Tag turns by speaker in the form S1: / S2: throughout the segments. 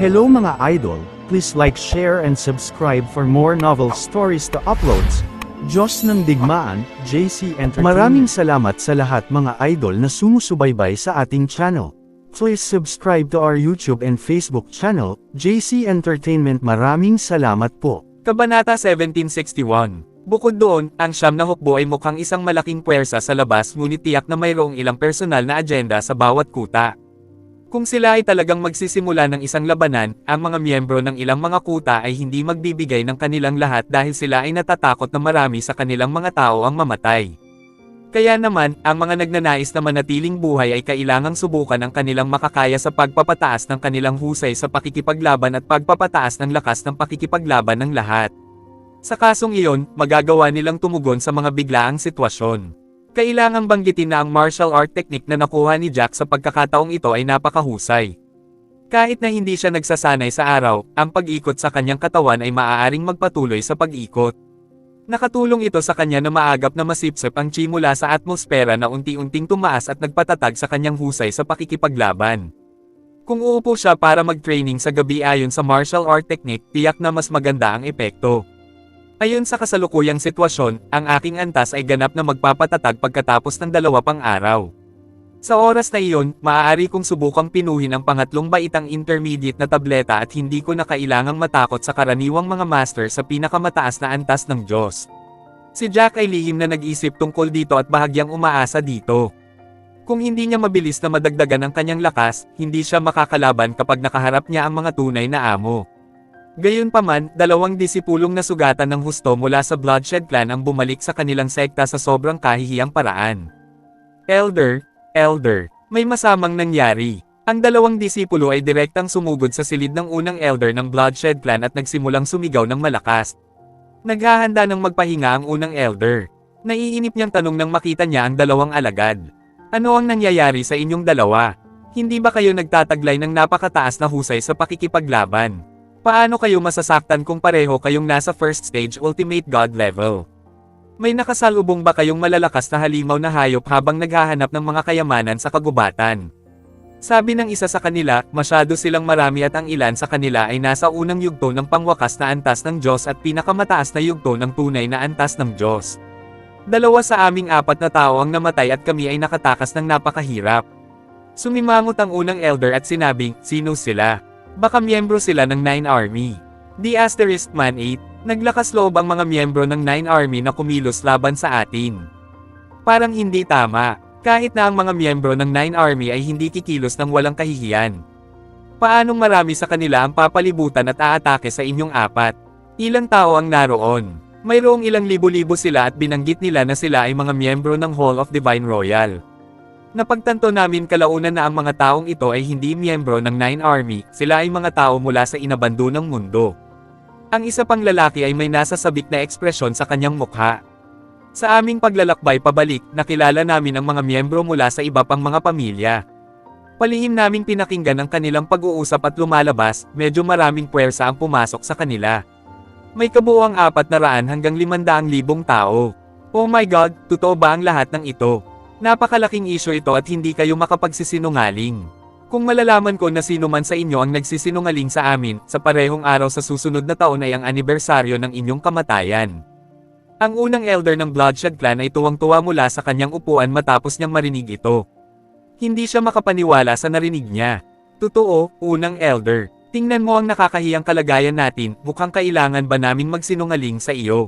S1: Hello mga idol, please like, share and subscribe for more novel stories to uploads. Diyos ng Digmaan, JC Entertainment. Maraming salamat sa lahat mga idol na sumusubaybay sa ating channel. Please subscribe to our YouTube and Facebook channel, JC Entertainment. Maraming salamat po.
S2: Kabanata 1761. Bukod doon, ang siyam na hukbo ay mukhang isang malaking puwersa sa labas ngunit tiyak na mayroong ilang personal na agenda sa bawat kuta. Kung sila ay talagang magsisimula ng isang labanan, ang mga miyembro ng ilang mga kuta ay hindi magbibigay ng kanilang lahat dahil sila ay natatakot na marami sa kanilang mga tao ang mamatay. Kaya naman, ang mga nagnanais na manatiling buhay ay kailangang subukan ang kanilang makakaya sa pagpapataas ng kanilang husay sa pakikipaglaban at pagpapataas ng lakas ng pakikipaglaban ng lahat. Sa kasong iyon, magagawa nilang tumugon sa mga biglaang sitwasyon. Kailangang banggitin na ang martial art technique na nakuha ni Jack sa pagkakataong ito ay napakahusay. Kahit na hindi siya nagsasanay sa araw, ang pag-ikot sa kanyang katawan ay maaaring magpatuloy sa pag-ikot. Nakatulong ito sa kanya na maagap na masipsip ang chi mula sa atmosfera na unti-unting tumaas at nagpatatag sa kanyang husay sa pakikipaglaban. Kung uupo siya para mag-training sa gabi ayon sa martial art technique, tiyak na mas maganda ang epekto. Ayon sa kasalukuyang sitwasyon, ang aking antas ay ganap na magpapatatag pagkatapos ng 2 pang araw. Sa oras na iyon, maaari kong subukang pinuhin ang pangatlong baitang intermediate na tableta at hindi ko na kailangang matakot sa karaniwang mga master sa pinakamataas na antas ng Diyos. Si Jack ay lihim na nag-isip tungkol dito at bahagyang umaasa dito. Kung hindi niya mabilis na madagdagan ang kanyang lakas, hindi siya makakalaban kapag nakaharap niya ang mga tunay na amo. Gayunpaman, 2 disipulong nasugatan ng husto mula sa Bloodshed Clan ang bumalik sa kanilang sekta sa sobrang kahihiyang paraan. Elder, may masamang nangyari. Ang 2 disipulo ay direktang sumugod sa silid ng unang elder ng Bloodshed Clan at nagsimulang sumigaw ng malakas. Naghahanda ng magpahinga ang unang elder. Naiinip niyang tanong nang makita niya ang 2 alagad. Ano ang nangyayari sa inyong dalawa? Hindi ba kayo nagtataglay ng napakataas na husay sa pakikipaglaban? Paano kayo masasaktan kung pareho kayong nasa first stage ultimate god level? May nakasalubong ba kayong malalakas na halimaw na hayop habang naghahanap ng mga kayamanan sa kagubatan? Sabi ng isa sa kanila, masyado silang marami at ang ilan sa kanila ay nasa unang yugto ng pangwakas na antas ng Diyos at pinakamataas na yugto ng tunay na antas ng Diyos. 2 sa aming 4 na tao ang namatay at kami ay nakatakas ng napakahirap. Sumimangot ang unang elder at sinabing, sino sila? Baka miyembro sila ng 9 Army. *Man 8, naglakas loob ang mga miyembro ng 9 Army na kumilos laban sa atin. Parang hindi tama, kahit na ang mga miyembro ng 9 Army ay hindi kikilos ng walang kahihiyan. Paanong marami sa kanila ang papalibutan at aatake sa inyong 4? Ilang tao ang naroon? Mayroong ilang libo-libo sila at binanggit nila na sila ay mga miyembro ng Hall of Divine Royal. Napagtanto namin kalaunan na ang mga taong ito ay hindi miyembro ng 9 Army, sila ay mga tao mula sa inabandonang mundo. Ang isa pang lalaki ay may nasasabik na ekspresyon sa kanyang mukha. Sa aming paglalakbay pabalik, nakilala namin ang mga miyembro mula sa iba pang mga pamilya. Palihim naming pinakinggan ang kanilang pag-uusap at lumalabas, medyo maraming puwersa ang pumasok sa kanila. May kabuuang 400 hanggang 500,000 tao. Oh my God, totoo ba ang lahat ng ito? Napakalaking isyo ito at hindi kayo makapagsisinungaling. Kung malalaman ko na sino man sa inyo ang nagsisinungaling sa amin, sa parehong araw sa susunod na taon ay ang anibersaryo ng inyong kamatayan. Ang unang elder ng Bloodshed Clan ay tuwang-tuwa mula sa kanyang upuan matapos niyang marinig ito. Hindi siya makapaniwala sa narinig niya. Totoo, unang elder. Tingnan mo ang nakakahiyang kalagayan natin, mukhang kailangan ba naming magsinungaling sa iyo?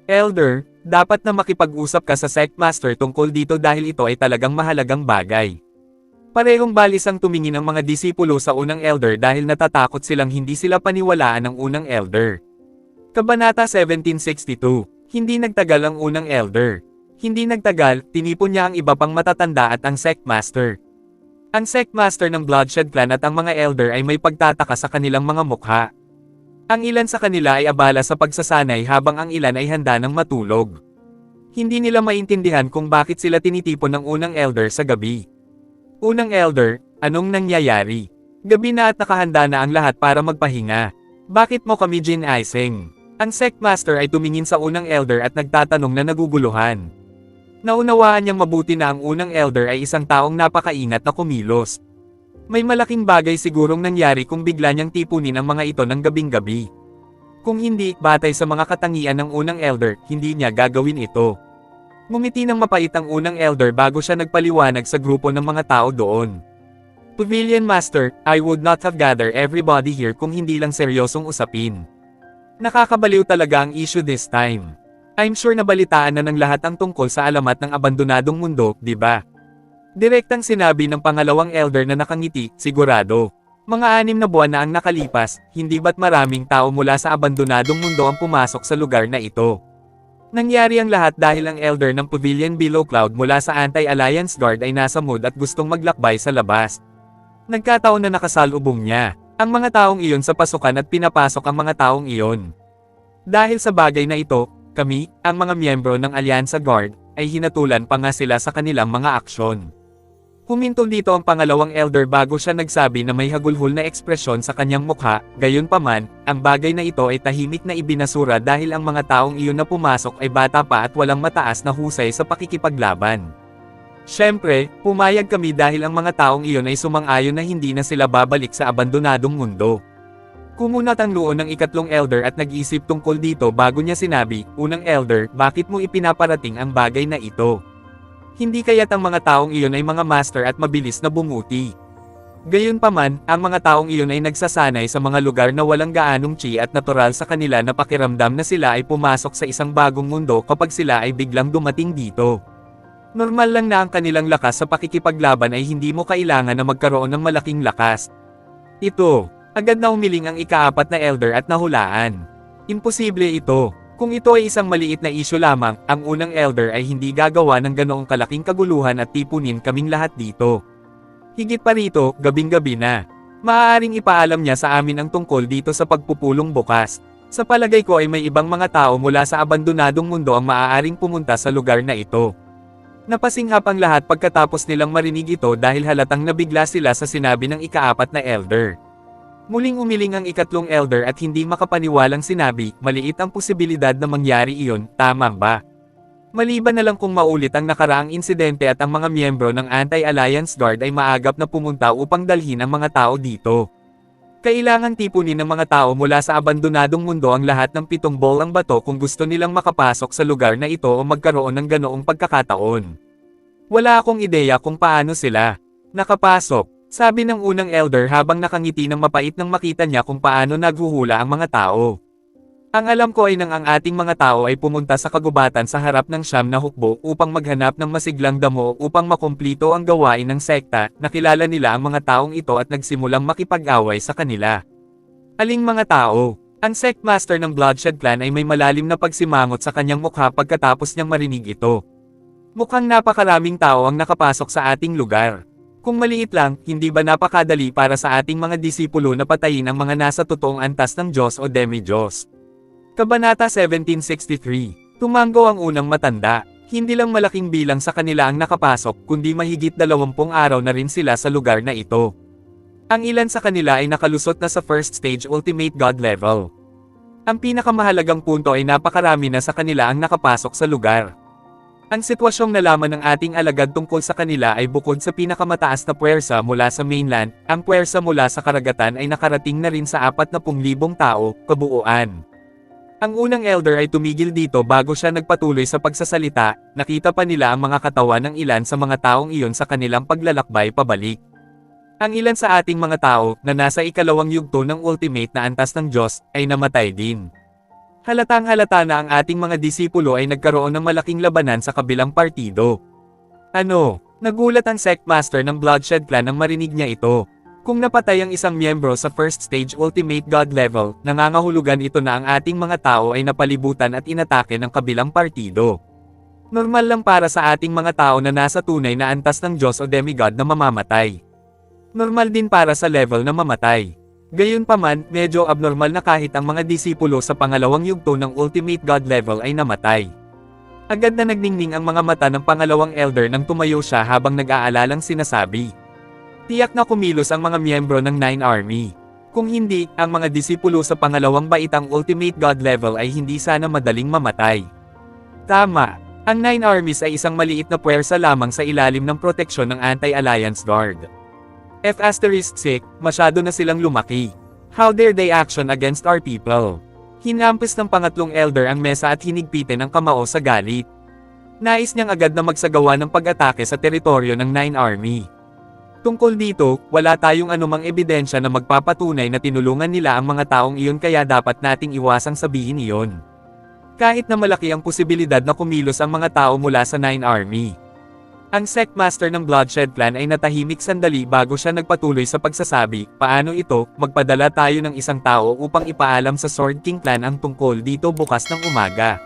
S2: Elder, dapat na makipag-usap ka sa sect master tungkol dito dahil ito ay talagang mahalagang bagay. Parehong balis ang tumingin ang mga disipulo sa unang elder dahil natatakot silang hindi sila paniwalaan ng unang elder. Kabanata 1762. Hindi nagtagal ang unang elder. Hindi nagtagal, tinipon niya ang iba pang matatanda at ang sect master. Ang sect master ng Bloodshed Clan at ang mga elder ay may pagtataka sa kanilang mga mukha. Ang ilan sa kanila ay abala sa pagsasanay habang ang ilan ay handa ng matulog. Hindi nila maintindihan kung bakit sila tinitipon ng unang elder sa gabi. Unang elder, anong nangyayari? Gabi na at nakahanda na ang lahat para magpahinga. Bakit mo kami ginising? Ang sect master ay tumingin sa unang elder at nagtatanong na naguguluhan. Naunawaan niyang mabuti na ang unang elder ay isang taong napakaingat na kumilos. May malaking bagay sigurong nangyari kung bigla niyang tipunin ang mga ito ng gabing-gabi. Kung hindi, batay sa mga katangian ng unang elder, hindi niya gagawin ito. Ngumiti ng mapait ang unang elder bago siya nagpaliwanag sa grupo ng mga tao doon. Pavilion Master, I would not have gathered everybody here kung hindi lang seryosong usapin. Nakakabaliw talaga ang issue this time. I'm sure nabalitaan na ng lahat ang tungkol sa alamat ng abandonadong mundo, di ba? Direktang sinabi ng pangalawang elder na nakangiti, sigurado. Mga 6 na buwan na ang nakalipas, hindi ba't maraming tao mula sa abandonadong mundo ang pumasok sa lugar na ito? Nangyari ang lahat dahil ang elder ng Pavilion Below Cloud mula sa Anti-Alliance Guard ay nasa mood at gustong maglakbay sa labas. Nagkataon na nakasalubong niya ang mga taong iyon sa pasukan at pinapasok ang mga taong iyon. Dahil sa bagay na ito, kami, ang mga miyembro ng Alyansa Guard, ay hinatulan pa nga sila sa kanilang mga aksyon. Humintol dito ang pangalawang elder bago siya nagsabi na may hagulhol na ekspresyon sa kanyang mukha, gayunpaman, ang bagay na ito ay tahimik na ibinasura dahil ang mga taong iyon na pumasok ay bata pa at walang mataas na husay sa pakikipaglaban. Siyempre, pumayag kami dahil ang mga taong iyon ay sumang-ayon na hindi na sila babalik sa abandonadong mundo. Kumunat ang loo ng ikatlong elder at nag-isip tungkol dito bago niya sinabi, unang elder, bakit mo ipinaparating ang bagay na ito? Hindi kaya't ang mga taong iyon ay mga master at mabilis na bumuti. Gayunpaman, ang mga taong iyon ay nagsasanay sa mga lugar na walang gaanong chi at natural sa kanila na pakiramdam na sila ay pumasok sa isang bagong mundo kapag sila ay biglang dumating dito. Normal lang na ang kanilang lakas sa pakikipaglaban ay hindi mo kailangan na magkaroon ng malaking lakas. Ito, agad na umiling ang ika-4 na elder at nahulaan. Imposible ito. Kung ito ay isang maliit na isyu lamang, ang unang elder ay hindi gagawa ng ganoong kalaking kaguluhan at tipunin kaming lahat dito. Higit pa rito, gabing-gabi na. Maaaring ipaalam niya sa amin ang tungkol dito sa pagpupulong bukas. Sa palagay ko ay may ibang mga tao mula sa abandonadong mundo ang maaaring pumunta sa lugar na ito. Napasinghap ang lahat pagkatapos nilang marinig ito dahil halatang nabigla sila sa sinabi ng ika-4 na elder. Muling umiling ang ikatlong elder at hindi makapaniwalang sinabi, maliit ang posibilidad na mangyari iyon, tama ba? Maliban na lang kung maulit ang nakaraang insidente at ang mga miyembro ng Anti-Alliance Guard ay maagap na pumunta upang dalhin ang mga tao dito. Kailangang tipunin ng mga tao mula sa abandonadong mundo ang lahat ng 7 bolang bato kung gusto nilang makapasok sa lugar na ito o magkaroon ng ganoong pagkakataon. Wala akong ideya kung paano sila nakapasok. Sabi ng unang elder habang nakangiti ng mapait nang makita niya kung paano naghuhula ang mga tao. Ang alam ko ay nang ang ating mga tao ay pumunta sa kagubatan sa harap ng siyam na hukbo upang maghanap ng masiglang damo upang makumplito ang gawain ng sekta, nakilala nila ang mga taong ito at nagsimulang makipag-away sa kanila. Aling mga tao? Ang sect master ng Bloodshed Clan ay may malalim na pagsimangot sa kanyang mukha pagkatapos niyang marinig ito. Mukhang napakaraming tao ang nakapasok sa ating lugar. Kung maliit lang, hindi ba napakadali para sa ating mga disipulo na patayin ang mga nasa totoong antas ng Diyos o Demi-Diyos? Kabanata 1763. Tumango ang unang matanda. Hindi lang malaking bilang sa kanila ang nakapasok, kundi mahigit 20 araw na rin sila sa lugar na ito. Ang ilan sa kanila ay nakalusot na sa first stage ultimate god level. Ang pinakamahalagang punto ay napakarami na sa kanila ang nakapasok sa lugar. Ang sitwasyong nalaman ng ating alagad tungkol sa kanila ay bukod sa pinakamataas na puwersa mula sa mainland, ang puwersa mula sa karagatan ay nakarating na rin sa 40,000 tao, kabuuan. Ang unang elder ay tumigil dito bago siya nagpatuloy sa pagsasalita, nakita pa nila ang mga katawan ng ilan sa mga taong iyon sa kanilang paglalakbay pabalik. Ang ilan sa ating mga tao, na nasa ikalawang yugto ng ultimate na antas ng Diyos, ay namatay din. Halatang-halata na ang ating mga disipulo ay nagkaroon ng malaking labanan sa kabilang partido. Nagulat ang sect master ng Bloodshed Clan nang marinig niya ito. Kung napatay ang isang miyembro sa first stage ultimate god level, nangangahulugan ito na ang ating mga tao ay napalibutan at inatake ng kabilang partido. Normal lang para sa ating mga tao na nasa tunay na antas ng Diyos o demigod na mamamatay. Normal din para sa level na mamatay. Gayunpaman, medyo abnormal na kahit ang mga disipulo sa pangalawang yugto ng ultimate god level ay namatay. Agad na nagningning ang mga mata ng pangalawang elder nang tumayo siya habang nag-aalalang sinasabi. Tiyak na kumilos ang mga miyembro ng Nine Army. Kung hindi, ang mga disipulo sa pangalawang baitang ultimate god level ay hindi sana madaling mamatay. Tama, ang Nine Armies ay isang maliit na puwersa lamang sa ilalim ng proteksyon ng Anti-Alliance Guard. F***, masyado na silang lumaki. How dare they action against our people? Hinampis ng pangatlong elder ang mesa at hinigpitin ang kamao sa galit. Nais niyang agad na magsagawa ng pag-atake sa teritoryo ng Nine Army. Tungkol dito, wala tayong anumang ebidensya na magpapatunay na tinulungan nila ang mga taong iyon kaya dapat nating iwasang sabihin iyon. Kahit na malaki ang posibilidad na kumilos ang mga tao mula sa Nine Army. Ang Sectmaster ng Bloodshed Clan ay natahimik sandali bago siya nagpatuloy sa pagsasabi, paano ito, magpadala tayo ng isang tao upang ipaalam sa Sword King Clan ang tungkol dito bukas ng umaga.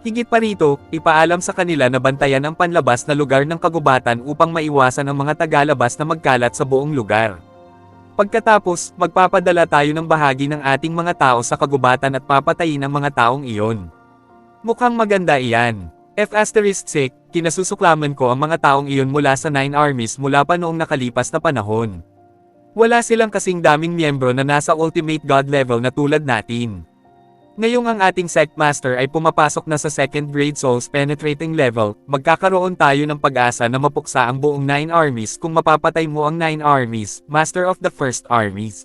S2: Higit pa rito, ipaalam sa kanila na bantayan ang panlabas na lugar ng kagubatan upang maiwasan ang mga tagalabas na magkalat sa buong lugar. Pagkatapos, magpapadala tayo ng bahagi ng ating mga tao sa kagubatan at papatayin ang mga taong iyon. Mukhang maganda iyan. F***, kinasusuklaman ko ang mga taong iyon mula sa Nine Armies mula pa noong nakalipas na panahon. Wala silang kasing daming miyembro na nasa Ultimate God level na tulad natin. Ngayong ang ating Sectmaster ay pumapasok na sa second grade Souls Penetrating level, magkakaroon tayo ng pag-asa na mapuksa ang buong Nine Armies kung mapapatay mo ang Nine Armies, Master of the First Armies.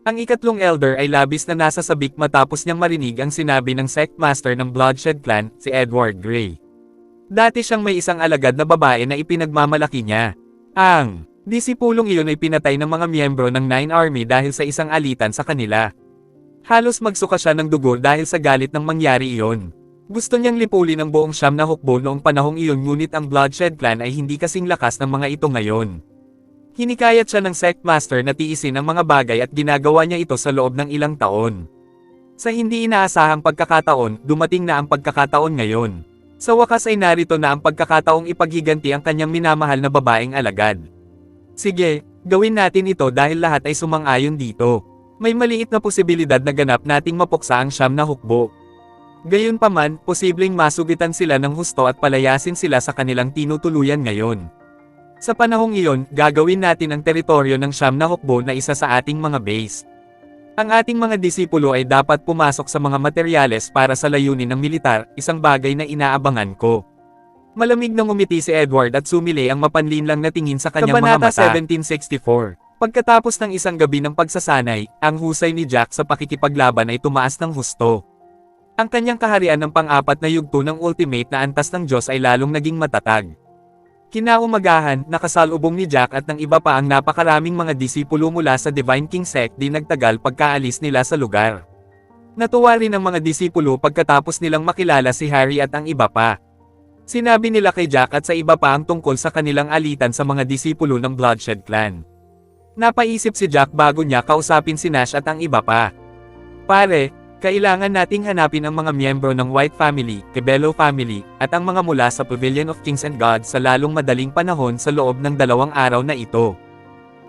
S2: Ang ikatlong elder ay labis na nasa sabik matapos niyang marinig ang sinabi ng Sectmaster ng Bloodshed Clan, si Edward Grey. Dati siyang may isang alagad na babae na ipinagmamalaki niya. Ang disipulong iyon ay pinatay ng mga miyembro ng Nine Army dahil sa isang alitan sa kanila. Halos magsuka siya ng dugo dahil sa galit ng mangyari iyon. Gusto niyang lipulin ang buong Siyam na Hukbo noong panahong iyon ngunit ang Bloodshed Clan ay hindi kasing lakas ng mga ito ngayon. Hinikayat siya ng Sectmaster na tiisin ang mga bagay at ginagawa niya ito sa loob ng ilang taon. Sa hindi inaasahang pagkakataon, dumating na ang pagkakataon ngayon. Sa wakas ay narito na ang pagkakataong ipaghiganti ang kanyang minamahal na babaeng alagad. Sige, gawin natin ito dahil lahat ay sumang-ayon dito. May maliit na posibilidad na ganap nating mapuksa ang Siyam na Hukbo. Gayunpaman, posibleng masugitan sila ng husto at palayasin sila sa kanilang tinutuluyan ngayon. Sa panahong iyon, gagawin natin ang teritoryo ng Siyam na Hukbo na isa sa ating mga base. Ang ating mga disipulo ay dapat pumasok sa mga materyales para sa layunin ng militar, isang bagay na inaabangan ko. Malamig nang umiti si Edward at sumili ang mapanlinlang na tingin sa kanyang mga mata. Kabanata 1764. Pagkatapos ng isang gabi ng pagsasanay, ang husay ni Jack sa pakikipaglaban ay tumaas ng husto. Ang kanyang kaharian ng pang-apat na yugto ng Ultimate na Antas ng Diyos ay lalong naging matatag. Kinaumagahan, nakasalubong ni Jack at ng iba pa ang napakaraming mga disipulo mula sa Divine King Sect di nagtagal pagkaalis nila sa lugar. Natuwa rin ang mga disipulo pagkatapos nilang makilala si Harry at ang iba pa. Sinabi nila kay Jack at sa iba pa ang tungkol sa kanilang alitan sa mga disipulo ng Bloodshed Clan. Napaisip si Jack bago niya kausapin si Nash at ang iba pa. Pare, kailangan nating hanapin ang mga miyembro ng White Family, Cabello Family, at ang mga mula sa Pavilion of Kings and Gods sa lalong madaling panahon sa loob ng 2 araw na ito.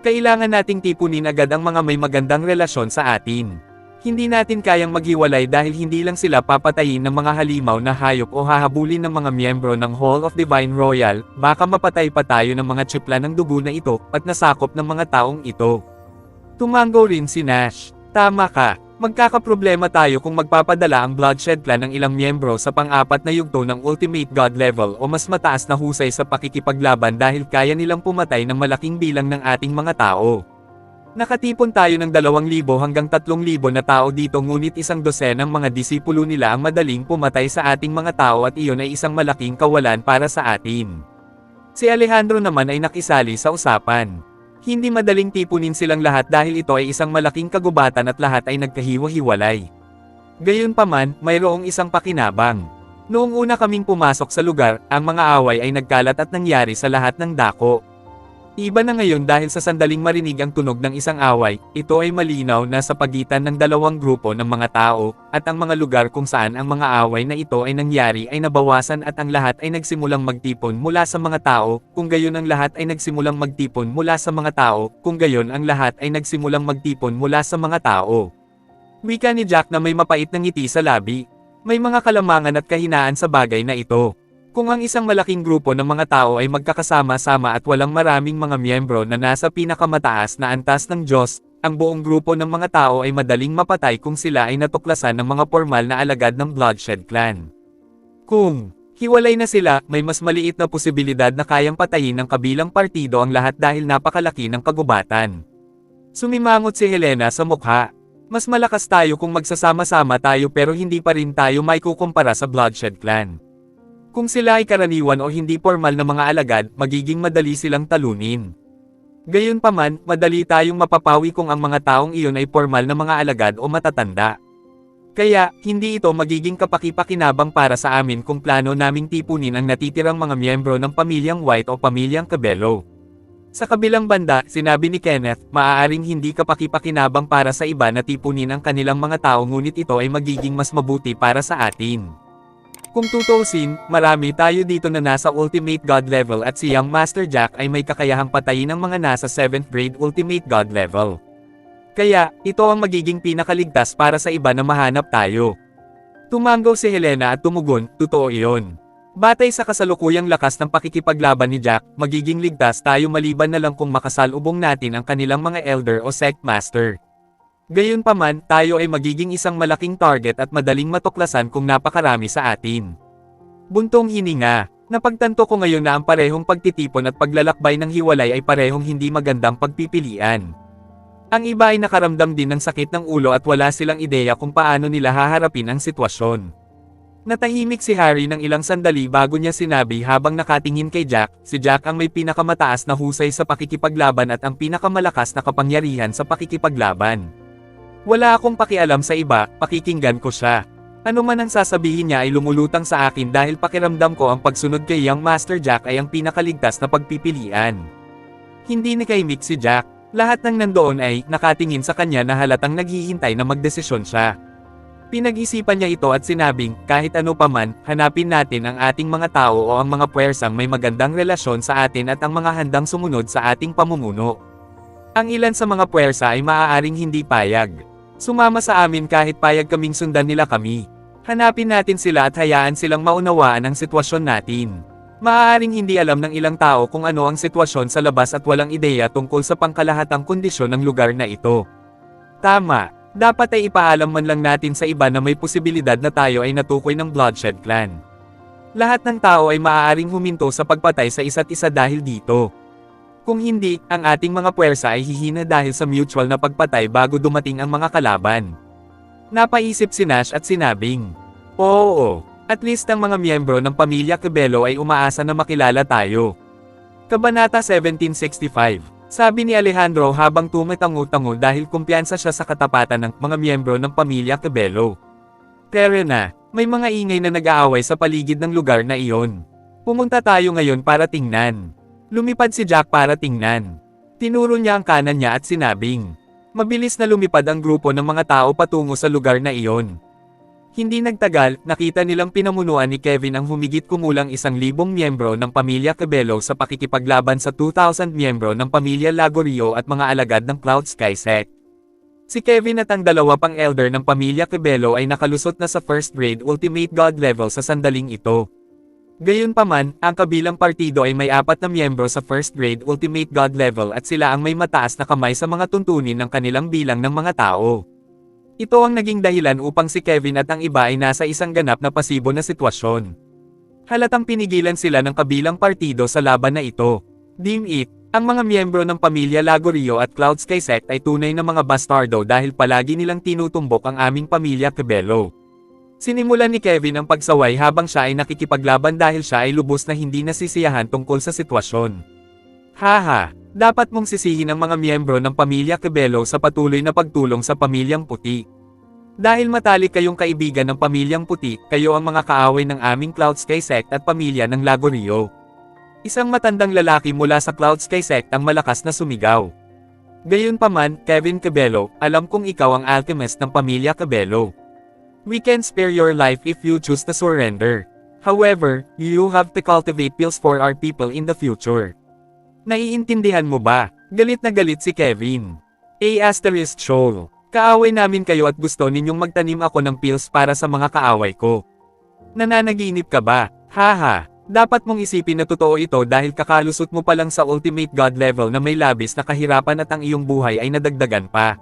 S2: Kailangan nating tipunin agad ang mga may magandang relasyon sa atin. Hindi natin kayang maghiwalay dahil hindi lang sila papatayin ng mga halimaw na hayop o hahabulin ng mga miyembro ng Hall of Divine Royal, baka mapatay pa tayo ng mga tsipla ng dugo na ito at nasakop ng mga taong ito. Tumango rin si Nash. Tama ka. Magkakaproblema tayo kung magpapadala ang Bloodshed Clan ng ilang miyembro sa pang-apat na yugto ng Ultimate God level o mas mataas na husay sa pakikipaglaban dahil kaya nilang pumatay ng malaking bilang ng ating mga tao. Nakatipon tayo ng 2,000 hanggang 3,000 na tao dito ngunit 12 ng mga disipulo nila ang madaling pumatay sa ating mga tao at iyon ay isang malaking kawalan para sa atin. Si Alejandro naman ay nakisali sa usapan. Hindi madaling tipunin silang lahat dahil ito ay isang malaking kagubatan at lahat ay nagkahiwa-hiwalay. Gayunpaman, mayroong isang pakinabang. Noong una kaming pumasok sa lugar, ang mga away ay nagkalat at nangyari sa lahat ng dako. Iba na ngayon dahil sa sandaling marinig ang tunog ng isang away, ito ay malinaw na sa pagitan ng 2 grupo ng mga tao, at ang mga lugar kung saan ang mga away na ito ay nangyari ay nabawasan at ang lahat ay nagsimulang magtipon mula sa mga tao, kung gayon ang lahat ay nagsimulang magtipon mula sa mga tao, kung gayon ang lahat ay nagsimulang magtipon mula sa mga tao. Wika ni Jack na may mapait na ngiti sa labi. May mga kalamangan at kahinaan sa bagay na ito. Kung ang isang malaking grupo ng mga tao ay magkakasama-sama at walang maraming mga miyembro na nasa pinakamataas na antas ng Diyos, ang buong grupo ng mga tao ay madaling mapatay kung sila ay natuklasan ng mga formal na alagad ng Bloodshed Clan. Kung Hiwalay na sila, may mas maliit na posibilidad na kayang patayin ng kabilang partido ang lahat dahil napakalaki ng kagubatan. Sumimangot si Helena sa mukha. Mas malakas tayo kung magsasama-sama tayo pero hindi pa rin tayo maikukumpara sa Bloodshed Clan. Kung sila ay karaniwan o hindi formal na mga alagad, magiging madali silang talunin. Gayunpaman, madali tayong mapapawi kung ang mga taong iyon ay formal na mga alagad o matatanda. Kaya, hindi ito magiging kapaki-pakinabang para sa amin kung plano naming tipunin ang natitirang mga miyembro ng pamilyang White o pamilyang Cabello. Sa kabilang banda, sinabi ni Kenneth, maaaring hindi kapaki-pakinabang para sa iba na tipunin ang kanilang mga tao ngunit ito ay magiging mas mabuti para sa atin. Kung tutuusin, marami tayo dito na nasa Ultimate God level at si Young Master Jack ay may kakayahang patayin ng mga nasa 7th grade Ultimate God level. Kaya, ito ang magiging pinakaligtas para sa iba na mahanap tayo. Tumango si Helena at tumugon, totoo iyon. Batay sa kasalukuyang lakas ng pakikipaglaban ni Jack, magiging ligtas tayo maliban na lang kung makasalubong natin ang kanilang mga elder o sect master. Gayunpaman, tayo ay magiging isang malaking target at madaling matuklasan kung napakarami sa atin. Buntong hininga, napagtanto ko ngayon na ang parehong pagtitipon at paglalakbay ng hiwalay ay parehong hindi magandang pagpipilian. Ang iba ay nakaramdam din ng sakit ng ulo at wala silang ideya kung paano nila haharapin ang sitwasyon. Natahimik si Harry ng ilang sandali bago niya sinabi habang nakatingin kay Jack, si Jack ang may pinakamataas na husay sa pakikipaglaban at ang pinakamalakas na kapangyarihan sa pakikipaglaban. Wala akong pakialam sa iba, pakikinggan ko siya. Ano man ang sasabihin niya ay lumulutang sa akin dahil pakiramdam ko ang pagsunod kay Young Master Jack ay ang pinakaligtas na pagpipilian. Hindi nakaimik si Jack. Lahat ng nandoon ay nakatingin sa kanya na halatang naghihintay na magdesisyon siya. Pinag-isipan niya ito at sinabing, kahit ano paman, hanapin natin ang ating mga tao o ang mga puwersang may magandang relasyon sa atin at ang mga handang sumunod sa ating pamumuno. Ang ilan sa mga puwersa ay maaaring hindi payag. Sumama sa amin kahit payag kaming sundan nila kami. Hanapin natin sila at hayaan silang maunawaan ang sitwasyon natin. Maaaring hindi alam ng ilang tao kung ano ang sitwasyon sa labas at walang ideya tungkol sa pangkalahatang kondisyon ng lugar na ito. Tama, dapat ay ipaalam man lang natin sa iba na may posibilidad na tayo ay natukoy ng Bloodshed Clan. Lahat ng tao ay maaaring huminto sa pagpatay sa isa't isa dahil dito. Kung hindi, ang ating mga puwersa ay hihina dahil sa mutual na pagpatay bago dumating ang mga kalaban. Napaisip si Nash at sinabing, oo. At least ang mga miyembro ng pamilya Cabello ay umaasa na makilala tayo. Kabanata 1765. Sabi ni Alejandro habang tumatango-tango dahil kumpiyansa siya sa katapatan ng mga miyembro ng pamilya Cabello. Pero na, may mga ingay na nag-aaway sa paligid ng lugar na iyon. Pumunta tayo ngayon para tingnan. Lumipad si Jack para tingnan. Tinuro niya ang kanan niya at sinabing, mabilis na lumipad ang grupo ng mga tao patungo sa lugar na iyon. Hindi nagtagal, nakita nilang pinamunuan ni Kevin ang humigit kumulang 1,000 miyembro ng pamilya Cabello sa pakikipaglaban sa 2,000 miyembro ng pamilya Lagorio at mga alagad ng Cloud Sky Sect. Si Kevin at ang dalawa pang elder ng pamilya Cabello ay nakalusot na sa first grade Ultimate God level sa sandaling ito. Gayunpaman, ang kabilang partido ay may 4 na miyembro sa first grade Ultimate God level at sila ang may mataas na kamay sa mga tuntunin ng kanilang bilang ng mga tao. Ito ang naging dahilan upang si Kevin at ang iba ay nasa isang ganap na pasibo na sitwasyon. Halatang pinigilan sila ng kabilang partido sa laban na ito. Deem it, ang mga miyembro ng pamilya Lagorio at Cloud Sky Sect ay tunay na mga bastardo dahil palagi nilang tinutumbok ang aming pamilya Cabello. Sinimulan ni Kevin ang pagsaway habang siya ay nakikipaglaban dahil siya ay lubos na hindi nasisiyahan tungkol sa sitwasyon. Haha! Dapat mong sisihin ang mga miyembro ng pamilya Cabello sa patuloy na pagtulong sa pamilyang puti. Dahil matalik kayong kaibigan ng pamilyang puti, kayo ang mga kaaway ng aming Cloud Sky Sect at pamilya ng Lagorio. Isang matandang lalaki mula sa Cloud Sky Sect ang malakas na sumigaw. Gayunpaman, Kevin Cabello, alam kong ikaw ang alchemist ng pamilya Cabello. We can spare your life if you choose to surrender. However, you have to cultivate pills for our people in the future. Naiintindihan mo ba? Galit na galit si Kevin. Shoal. Kaaway namin kayo at gusto ninyong magtanim ako ng pills para sa mga kaaway ko. Nananaginip ka ba? Haha. Dapat mong isipin na totoo ito dahil kakalusot mo pa lang sa Ultimate God level na may labis na kahirapan at ang iyong buhay ay nadagdagan pa.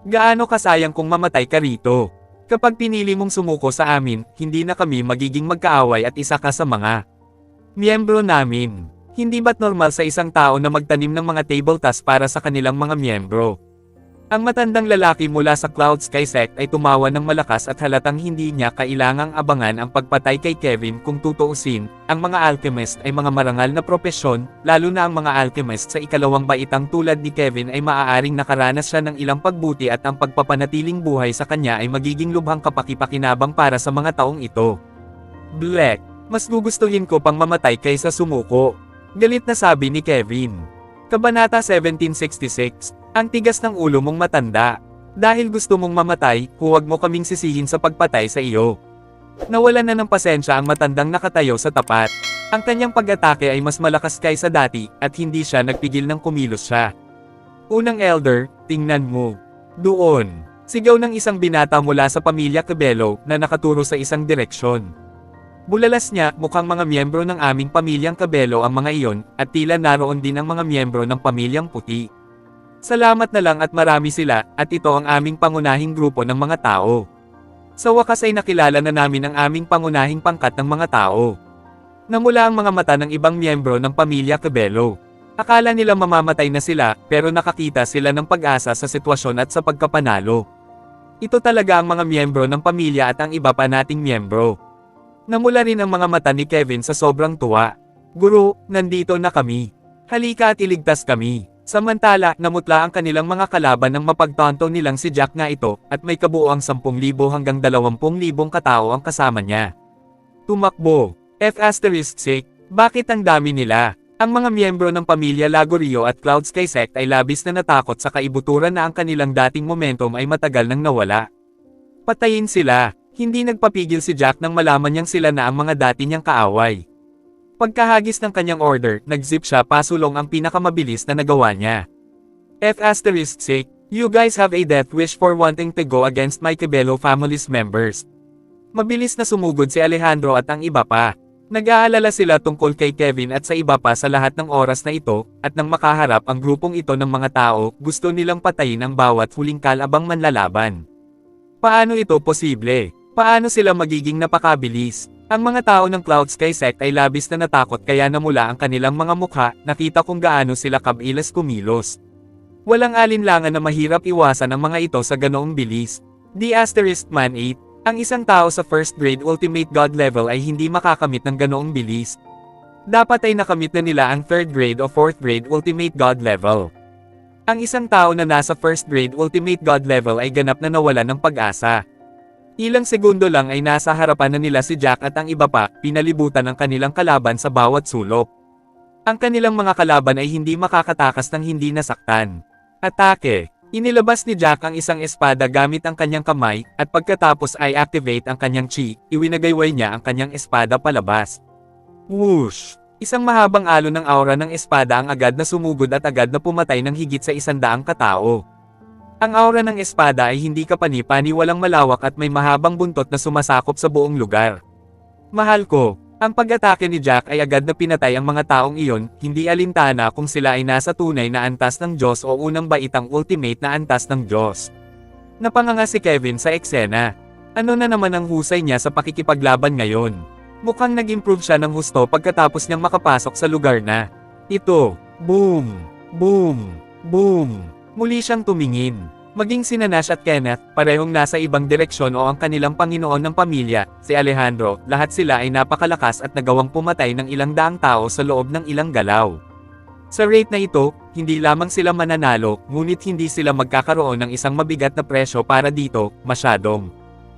S2: Gaano kasayang kung mamatay ka rito? Kapag pinili mong sumuko sa amin, hindi na kami magiging magkaaway at isa ka sa mga miyembro namin. Hindi ba't normal sa isang tao na magtanim ng mga table tasks para sa kanilang mga miyembro? Ang matandang lalaki mula sa Cloud Sky Sect ay tumawa ng malakas at halatang hindi niya kailangang abangan ang pagpatay kay Kevin. Kung tutuusin, ang mga alchemist ay mga marangal na propesyon, lalo na ang mga alchemist sa ikalawang baitang tulad ni Kevin ay maaaring nakaranas siya ng ilang pagbuti at ang pagpapanatiling buhay sa kanya ay magiging lubhang kapakipakinabang para sa mga taong ito. Black, mas gugustuhin ko pang mamatay kaysa sumuko. Galit na sabi ni Kevin. Kabanata 1766, ang tigas ng ulo mong matanda. Dahil gusto mong mamatay, huwag mo kaming sisihin sa pagpatay sa iyo. Nawalan na ng pasensya ang matandang nakatayo sa tapat. Ang kanyang pag-atake ay mas malakas kaysa dati, at hindi siya nagpigil ng kumilos siya. Unang elder, tingnan mo. Doon. Sigaw ng isang binata mula sa pamilya Cabello na nakaturo sa isang direksyon. Bulalas niya, mukhang mga miyembro ng aming pamilyang Cabello ang mga iyon, at tila naroon din ang mga miyembro ng pamilyang puti. Salamat na lang at marami sila, at ito ang aming pangunahing grupo ng mga tao. Sa wakas ay nakilala na namin ang aming pangunahing pangkat ng mga tao. Namula ang mga mata ng ibang miyembro ng pamilya Cabello. Akala nila mamamatay na sila, pero nakakita sila ng pag-asa sa sitwasyon at sa pagkapanalo. Ito talaga ang mga miyembro ng pamilya at ang iba pa nating miyembro. Namula rin ang mga mata ni Kevin sa sobrang tuwa. Guro, nandito na kami. Halika at iligtas kami. Samantala, namutla ang kanilang mga kalaban nang mapagtanto nilang si Jack nga ito, at may kabuuang 10,000 hanggang 20,000 katao ang kasama niya. Tumakbo. F***, bakit ang dami nila? Ang mga miyembro ng pamilya Lagorio at Cloud Sky Sect ay labis na natakot sa kaibuturan na ang kanilang dating momentum ay matagal nang nawala. Patayin sila. Hindi nagpapigil si Jack nang malaman niyang sila na ang mga dati niyang kaaway. Pagkahagis ng kanyang order, nag-zip siya pasulong ang pinakamabilis na nagawa niya. F***, you guys have a death wish for wanting to go against my Cabello family's members. Mabilis na sumugod si Alejandro at ang iba pa. Nag-aalala sila tungkol kay Kevin at sa iba pa sa lahat ng oras na ito, at nang makaharap ang grupong ito ng mga tao, gusto nilang patayin ang bawat huling kalabang manlalaban. Paano ito posible? Paano sila magiging napakabilis? Ang mga tao ng Cloud Sky Sect ay labis na natakot kaya namula ang kanilang mga mukha, nakita kung gaano sila kabilis kumilos. Walang alinlangan na mahirap iwasan ang mga ito sa ganoong bilis. *Man 8, ang isang tao sa first grade Ultimate God level ay hindi makakamit ng ganoong bilis. Dapat ay nakamit na nila ang third grade o fourth grade Ultimate God level. Ang isang tao na nasa first grade Ultimate God level ay ganap na nawalan ng pag-asa. Ilang segundo lang ay nasa harapan na nila si Jack at ang iba pa, pinalibutan ang kanilang kalaban sa bawat sulok. Ang kanilang mga kalaban ay hindi makakatakas ng hindi nasaktan. Atake. Inilabas ni Jack ang isang espada gamit ang kanyang kamay, at pagkatapos ay activate ang kanyang chi, iwinagayway niya ang kanyang espada palabas. Whoosh! Isang mahabang alon ng aura ng espada ang agad na sumugod at agad na pumatay ng higit sa 100 katao. Ang aura ng espada ay hindi kapani-pani, walang malawak at may mahabang buntot na sumasakop sa buong lugar. Mahal ko, ang pag-atake ni Jack ay agad na pinatay ang mga taong iyon, hindi alintana kung sila ay nasa tunay na antas ng Diyos o unang baitang ultimate na antas ng Diyos. Napanganga si Kevin sa eksena. Ano na naman ang husay niya sa pakikipaglaban ngayon? Mukhang nag-improve siya ng husto pagkatapos niyang makapasok sa lugar na ito. Boom! Boom! Boom! Muli siyang tumingin. Maging sina Nash at Kenneth, parehong nasa ibang direksyon o ang kanilang panginoon ng pamilya, si Alejandro, lahat sila ay napakalakas at nagawang pumatay ng ilang daang tao sa loob ng ilang galaw. Sa rate na ito, hindi lamang sila mananalo, ngunit hindi sila magkakaroon ng isang mabigat na presyo para dito, masyadong.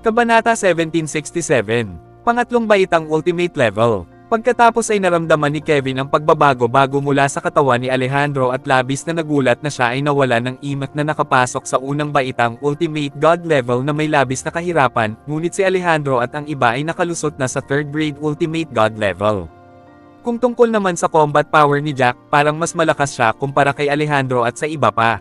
S2: Kabanata 1767, Pangatlong Baitang Ultimate Level. Pagkatapos ay naramdaman ni Kevin ang pagbabago mula sa katawan ni Alejandro at labis na nagulat na siya ay nawala ng imak na nakapasok sa unang baitang Ultimate God level na may labis na kahirapan, ngunit si Alejandro at ang iba ay nakalusot na sa third grade Ultimate God level. Kung tungkol naman sa combat power ni Jack, parang mas malakas siya kumpara kay Alejandro at sa iba pa.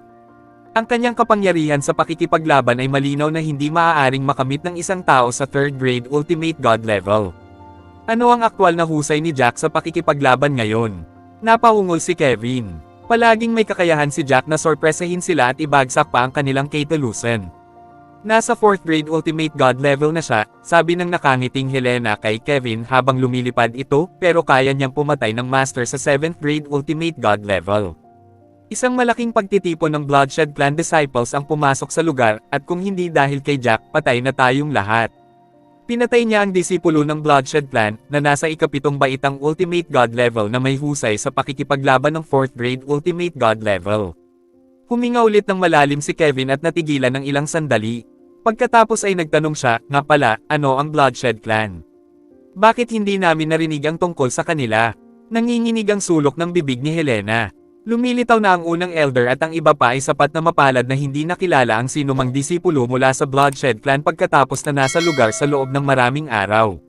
S2: Ang kanyang kapangyarihan sa pakikipaglaban ay malinaw na hindi maaaring makamit ng isang tao sa third grade Ultimate God level. Ano ang aktwal na husay ni Jack sa pakikipaglaban ngayon? Napaungol si Kevin. Palaging may kakayahan si Jack na sorpresahin sila at ibagsak pa ang kanilang Ketelusan. Nasa 4th grade Ultimate God level na siya, sabi ng nakangiting Helena kay Kevin habang lumilipad ito, pero kaya niyang pumatay ng Master sa 7th grade Ultimate God level. Isang malaking pagtitipon ng Bloodshed Clan disciples ang pumasok sa lugar, at kung hindi dahil kay Jack, patay na tayong lahat. Pinatay niya ang disipulo ng Bloodshed Clan, na nasa ikapitong baitang Ultimate God level na may husay sa pakikipaglaban ng 4th grade Ultimate God level. Huminga ulit ng malalim si Kevin at natigilan ng ilang sandali. Pagkatapos ay nagtanong siya, nga pala, ano ang Bloodshed Clan? Bakit hindi namin narinig ang tungkol sa kanila? Nanginginig ang sulok ng bibig ni Helena. Lumilitaw na ang unang elder at ang iba pa ay sapat na mapalad na hindi nakilala ang sinumang disipulo mula sa Bloodshed Clan pagkatapos na nasa lugar sa loob ng maraming araw.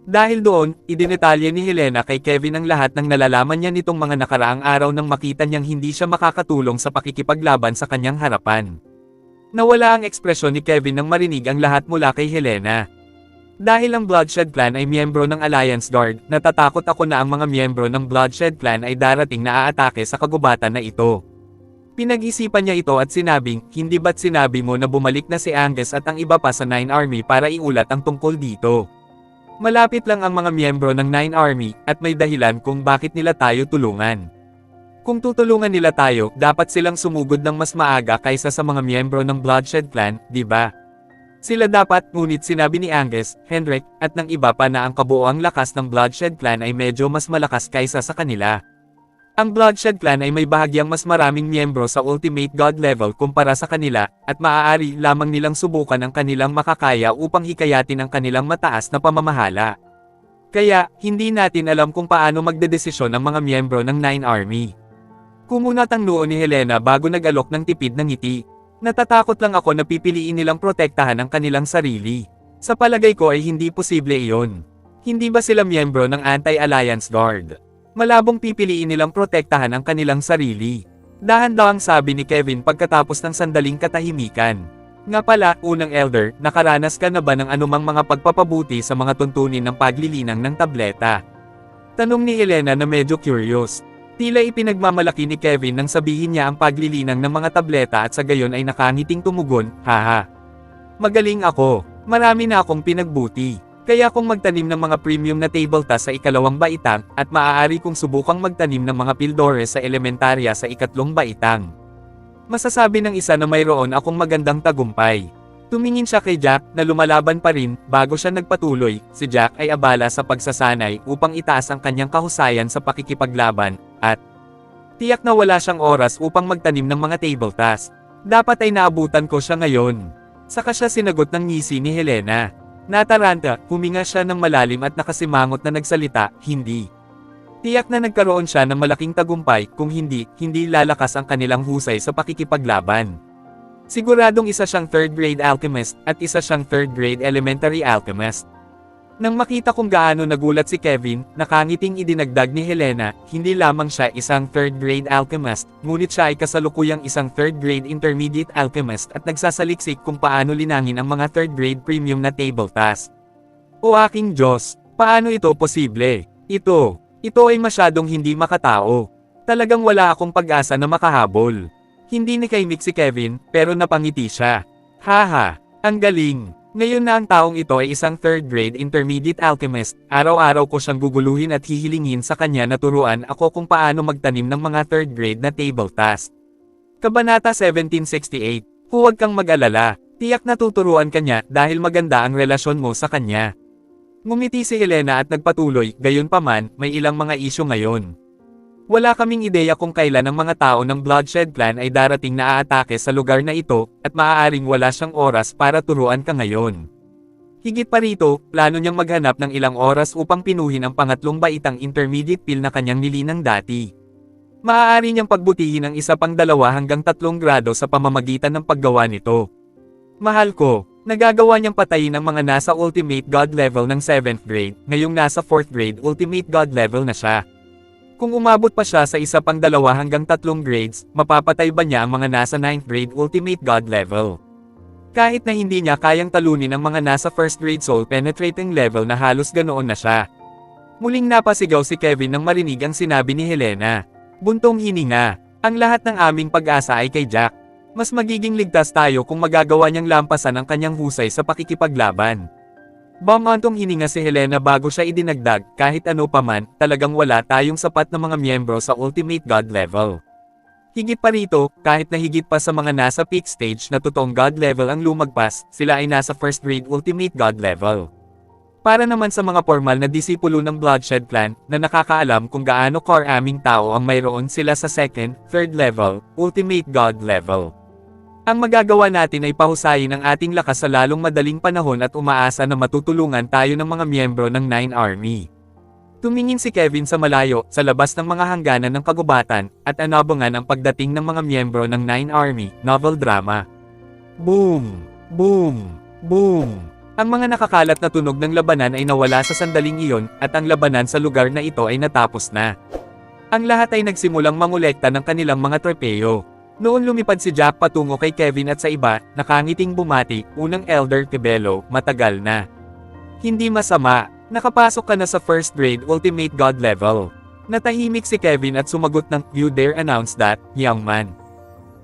S2: Dahil doon, idinetalye ni Helena kay Kevin ang lahat ng nalalaman niya nitong mga nakaraang araw nang makita niyang hindi siya makakatulong sa pakikipaglaban sa kanyang harapan. Nawala ang ekspresyon ni Kevin nang marinig ang lahat mula kay Helena. Dahil ang Bloodshed Clan ay miyembro ng Alliance Guard, natatakot ako na ang mga miyembro ng Bloodshed Clan ay darating na aatake sa kagubatan na ito. Pinag-isipan niya ito at sinabing, hindi ba't sinabi mo na bumalik na si Angus at ang iba pa sa 9 Army para iulat ang tungkol dito? Malapit lang ang mga miyembro ng 9 Army, at may dahilan kung bakit nila tayo tulungan. Kung tutulungan nila tayo, dapat silang sumugod ng mas maaga kaysa sa mga miyembro ng Bloodshed Clan, di ba? Sila dapat, ngunit sinabi ni Angus, Henrik, at ng iba pa na ang kabuoang lakas ng Bloodshed Clan ay medyo mas malakas kaysa sa kanila. Ang Bloodshed Clan ay may bahagyang mas maraming miyembro sa Ultimate God level kumpara sa kanila, at maaari lamang nilang subukan ang kanilang makakaya upang hikayatin ang kanilang mataas na pamamahala. Kaya, hindi natin alam kung paano magdedesisyon ang mga miyembro ng 9 Army. Kumunat ang noo ni Helena bago nag-alok ng tipid ng ngiti. Natatakot lang ako na pipiliin nilang protektahan ang kanilang sarili. Sa palagay ko ay hindi posible iyon. Hindi ba sila miyembro ng Anti-Alliance Guard? Malabong pipiliin nilang protektahan ang kanilang sarili. Dahan-dahang sabi ni Kevin pagkatapos ng sandaling katahimikan. Nga pala, unang elder, nakaranas ka na ba ng anumang mga pagpapabuti sa mga tuntunin ng paglilinang ng tableta? Tanong ni Helena na medyo curious. Tila ipinagmamalaki ni Kevin nang sabihin niya ang paglilinang ng mga tableta at sa gayon ay nakangiting tumugon, haha. Magaling ako. Marami na akong pinagbuti. Kaya kung magtanim ng mga premium na tabletop sa ikalawang baitang, at maaari kong subukang magtanim ng mga pildores sa elementarya sa ikatlong baitang. Masasabi ng isa na mayroon akong magandang tagumpay. Tumingin siya kay Jack, na lumalaban pa rin, bago siya nagpatuloy. Si Jack ay abala sa pagsasanay upang itaas ang kanyang kahusayan sa pakikipaglaban, at tiyak na wala siyang oras upang magtanim ng mga tabletops. Dapat ay naabutan ko siya ngayon. Saka siya sinagot ng ngisi ni Helena. Nataranta, huminga siya ng malalim at nakasimangot na nagsalita, hindi. Tiyak na nagkaroon siya ng malaking tagumpay, kung hindi lalakas ang kanilang husay sa pakikipaglaban. Siguradong isa siyang 3rd grade alchemist, at isa siyang 3rd grade elementary alchemist. Nang makita kung gaano nagulat si Kevin, nakangiting idinagdag ni Helena, hindi lamang siya isang 3rd grade alchemist, ngunit siya ay kasalukuyang isang 3rd grade intermediate alchemist at nagsasaliksik kung paano linangin ang mga 3rd grade premium na tabletops. O aking Diyos, paano ito posible? Ito ay masyadong hindi makatao. Talagang wala akong pag-asa na makahabol. Hindi nikaimik si Kevin, pero napangiti siya. Haha, ang galing. Ngayon na ang taong ito ay isang 3rd grade intermediate alchemist, araw-araw ko siyang guguluhin at hihilingin sa kanya na turuan ako kung paano magtanim ng mga 3rd grade na tabletops. Kabanata 1768, huwag kang mag-alala, tiyak na tuturuan ka niya dahil maganda ang relasyon mo sa kanya. Ngumiti si Helena at nagpatuloy, gayunpaman, may ilang mga isyu ngayon. Wala kaming ideya kung kailan ang mga tao ng Bloodshed Clan ay darating na aatake sa lugar na ito, at maaaring wala siyang oras para turuan ka ngayon. Higit pa rito, plano niyang maghanap ng ilang oras upang pinuhin ang pangatlong baitang intermediate pill na kanyang nilinang dati. Maaari niyang pagbutihin ang isa pang 2 hanggang 3 grado sa pamamagitan ng paggawa nito. Mahal ko, nagagawa niyang patayin ang mga nasa Ultimate God level ng 7th grade, ngayong nasa 4th grade Ultimate God level na siya. Kung umabot pa siya sa isa pang 2 hanggang 3 grades, mapapatay ba niya ang mga nasa 9th grade Ultimate God level? Kahit na hindi niya kayang talunin ang mga nasa 1st grade Soul Penetrating level na halos ganoon na siya. Muling napasigaw si Kevin nang marinig ang sinabi ni Helena. Buntong hininga, ang lahat ng aming pag-asa ay kay Jack. Mas magiging ligtas tayo kung magagawa niyang lampasan ang kanyang husay sa pakikipaglaban. Bumantong hininga si Helena bago siya idinagdag, kahit ano paman, talagang wala tayong sapat na mga miyembro sa Ultimate God level. Higit pa rito, kahit na higit pa sa mga nasa peak stage na totoong God level ang lumagpas, sila ay nasa first grade Ultimate God level. Para naman sa mga formal na disipulo ng Bloodshed Clan, na nakakaalam kung gaano karaming tao ang mayroon sila sa second, third level, Ultimate God level. Ang magagawa natin ay pahusayin ang ating lakas sa lalong madaling panahon at umaasa na matutulungan tayo ng mga miyembro ng 9 Army. Tumingin si Kevin sa malayo, sa labas ng mga hangganan ng kagubatan, at anabangan ang pagdating ng mga miyembro ng 9 Army, novel drama. Boom! Boom! Boom! Ang mga nakakalat na tunog ng labanan ay nawala sa sandaling iyon, at ang labanan sa lugar na ito ay natapos na. Ang lahat ay nagsimulang mangolekta ng kanilang mga trepeyo. Noon lumipad si Jack patungo kay Kevin at sa iba, nakangiting bumati, unang Elder Tibelo, matagal na. Hindi masama, nakapasok ka na sa first grade Ultimate God level. Natahimik si Kevin at sumagot ng, "You dare announce that, young man?"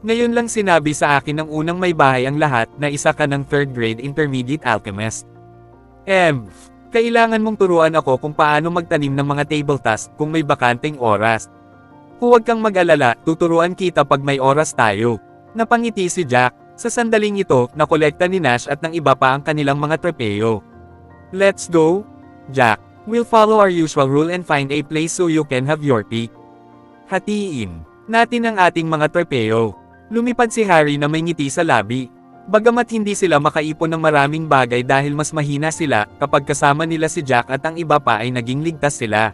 S2: Ngayon lang sinabi sa akin ng unang may bahay ang lahat na isa ka ng third grade Intermediate Alchemist. Kailangan mong turuan ako kung paano magtanim ng mga table task kung may bakanteng oras. Huwag kang mag-alala, tuturuan kita pag may oras tayo. Napangiti si Jack. Sa sandaling ito, nakolekta ni Nash at ng iba pa ang kanilang mga trepeyo. Let's go, Jack. We'll follow our usual rule and find a place so you can have your pick. Hatiin natin ang ating mga trepeyo. Lumipad si Harry na may ngiti sa labi. Bagamat hindi sila makaipon ng maraming bagay dahil mas mahina sila, kapag kasama nila si Jack at ang iba pa ay naging ligtas sila.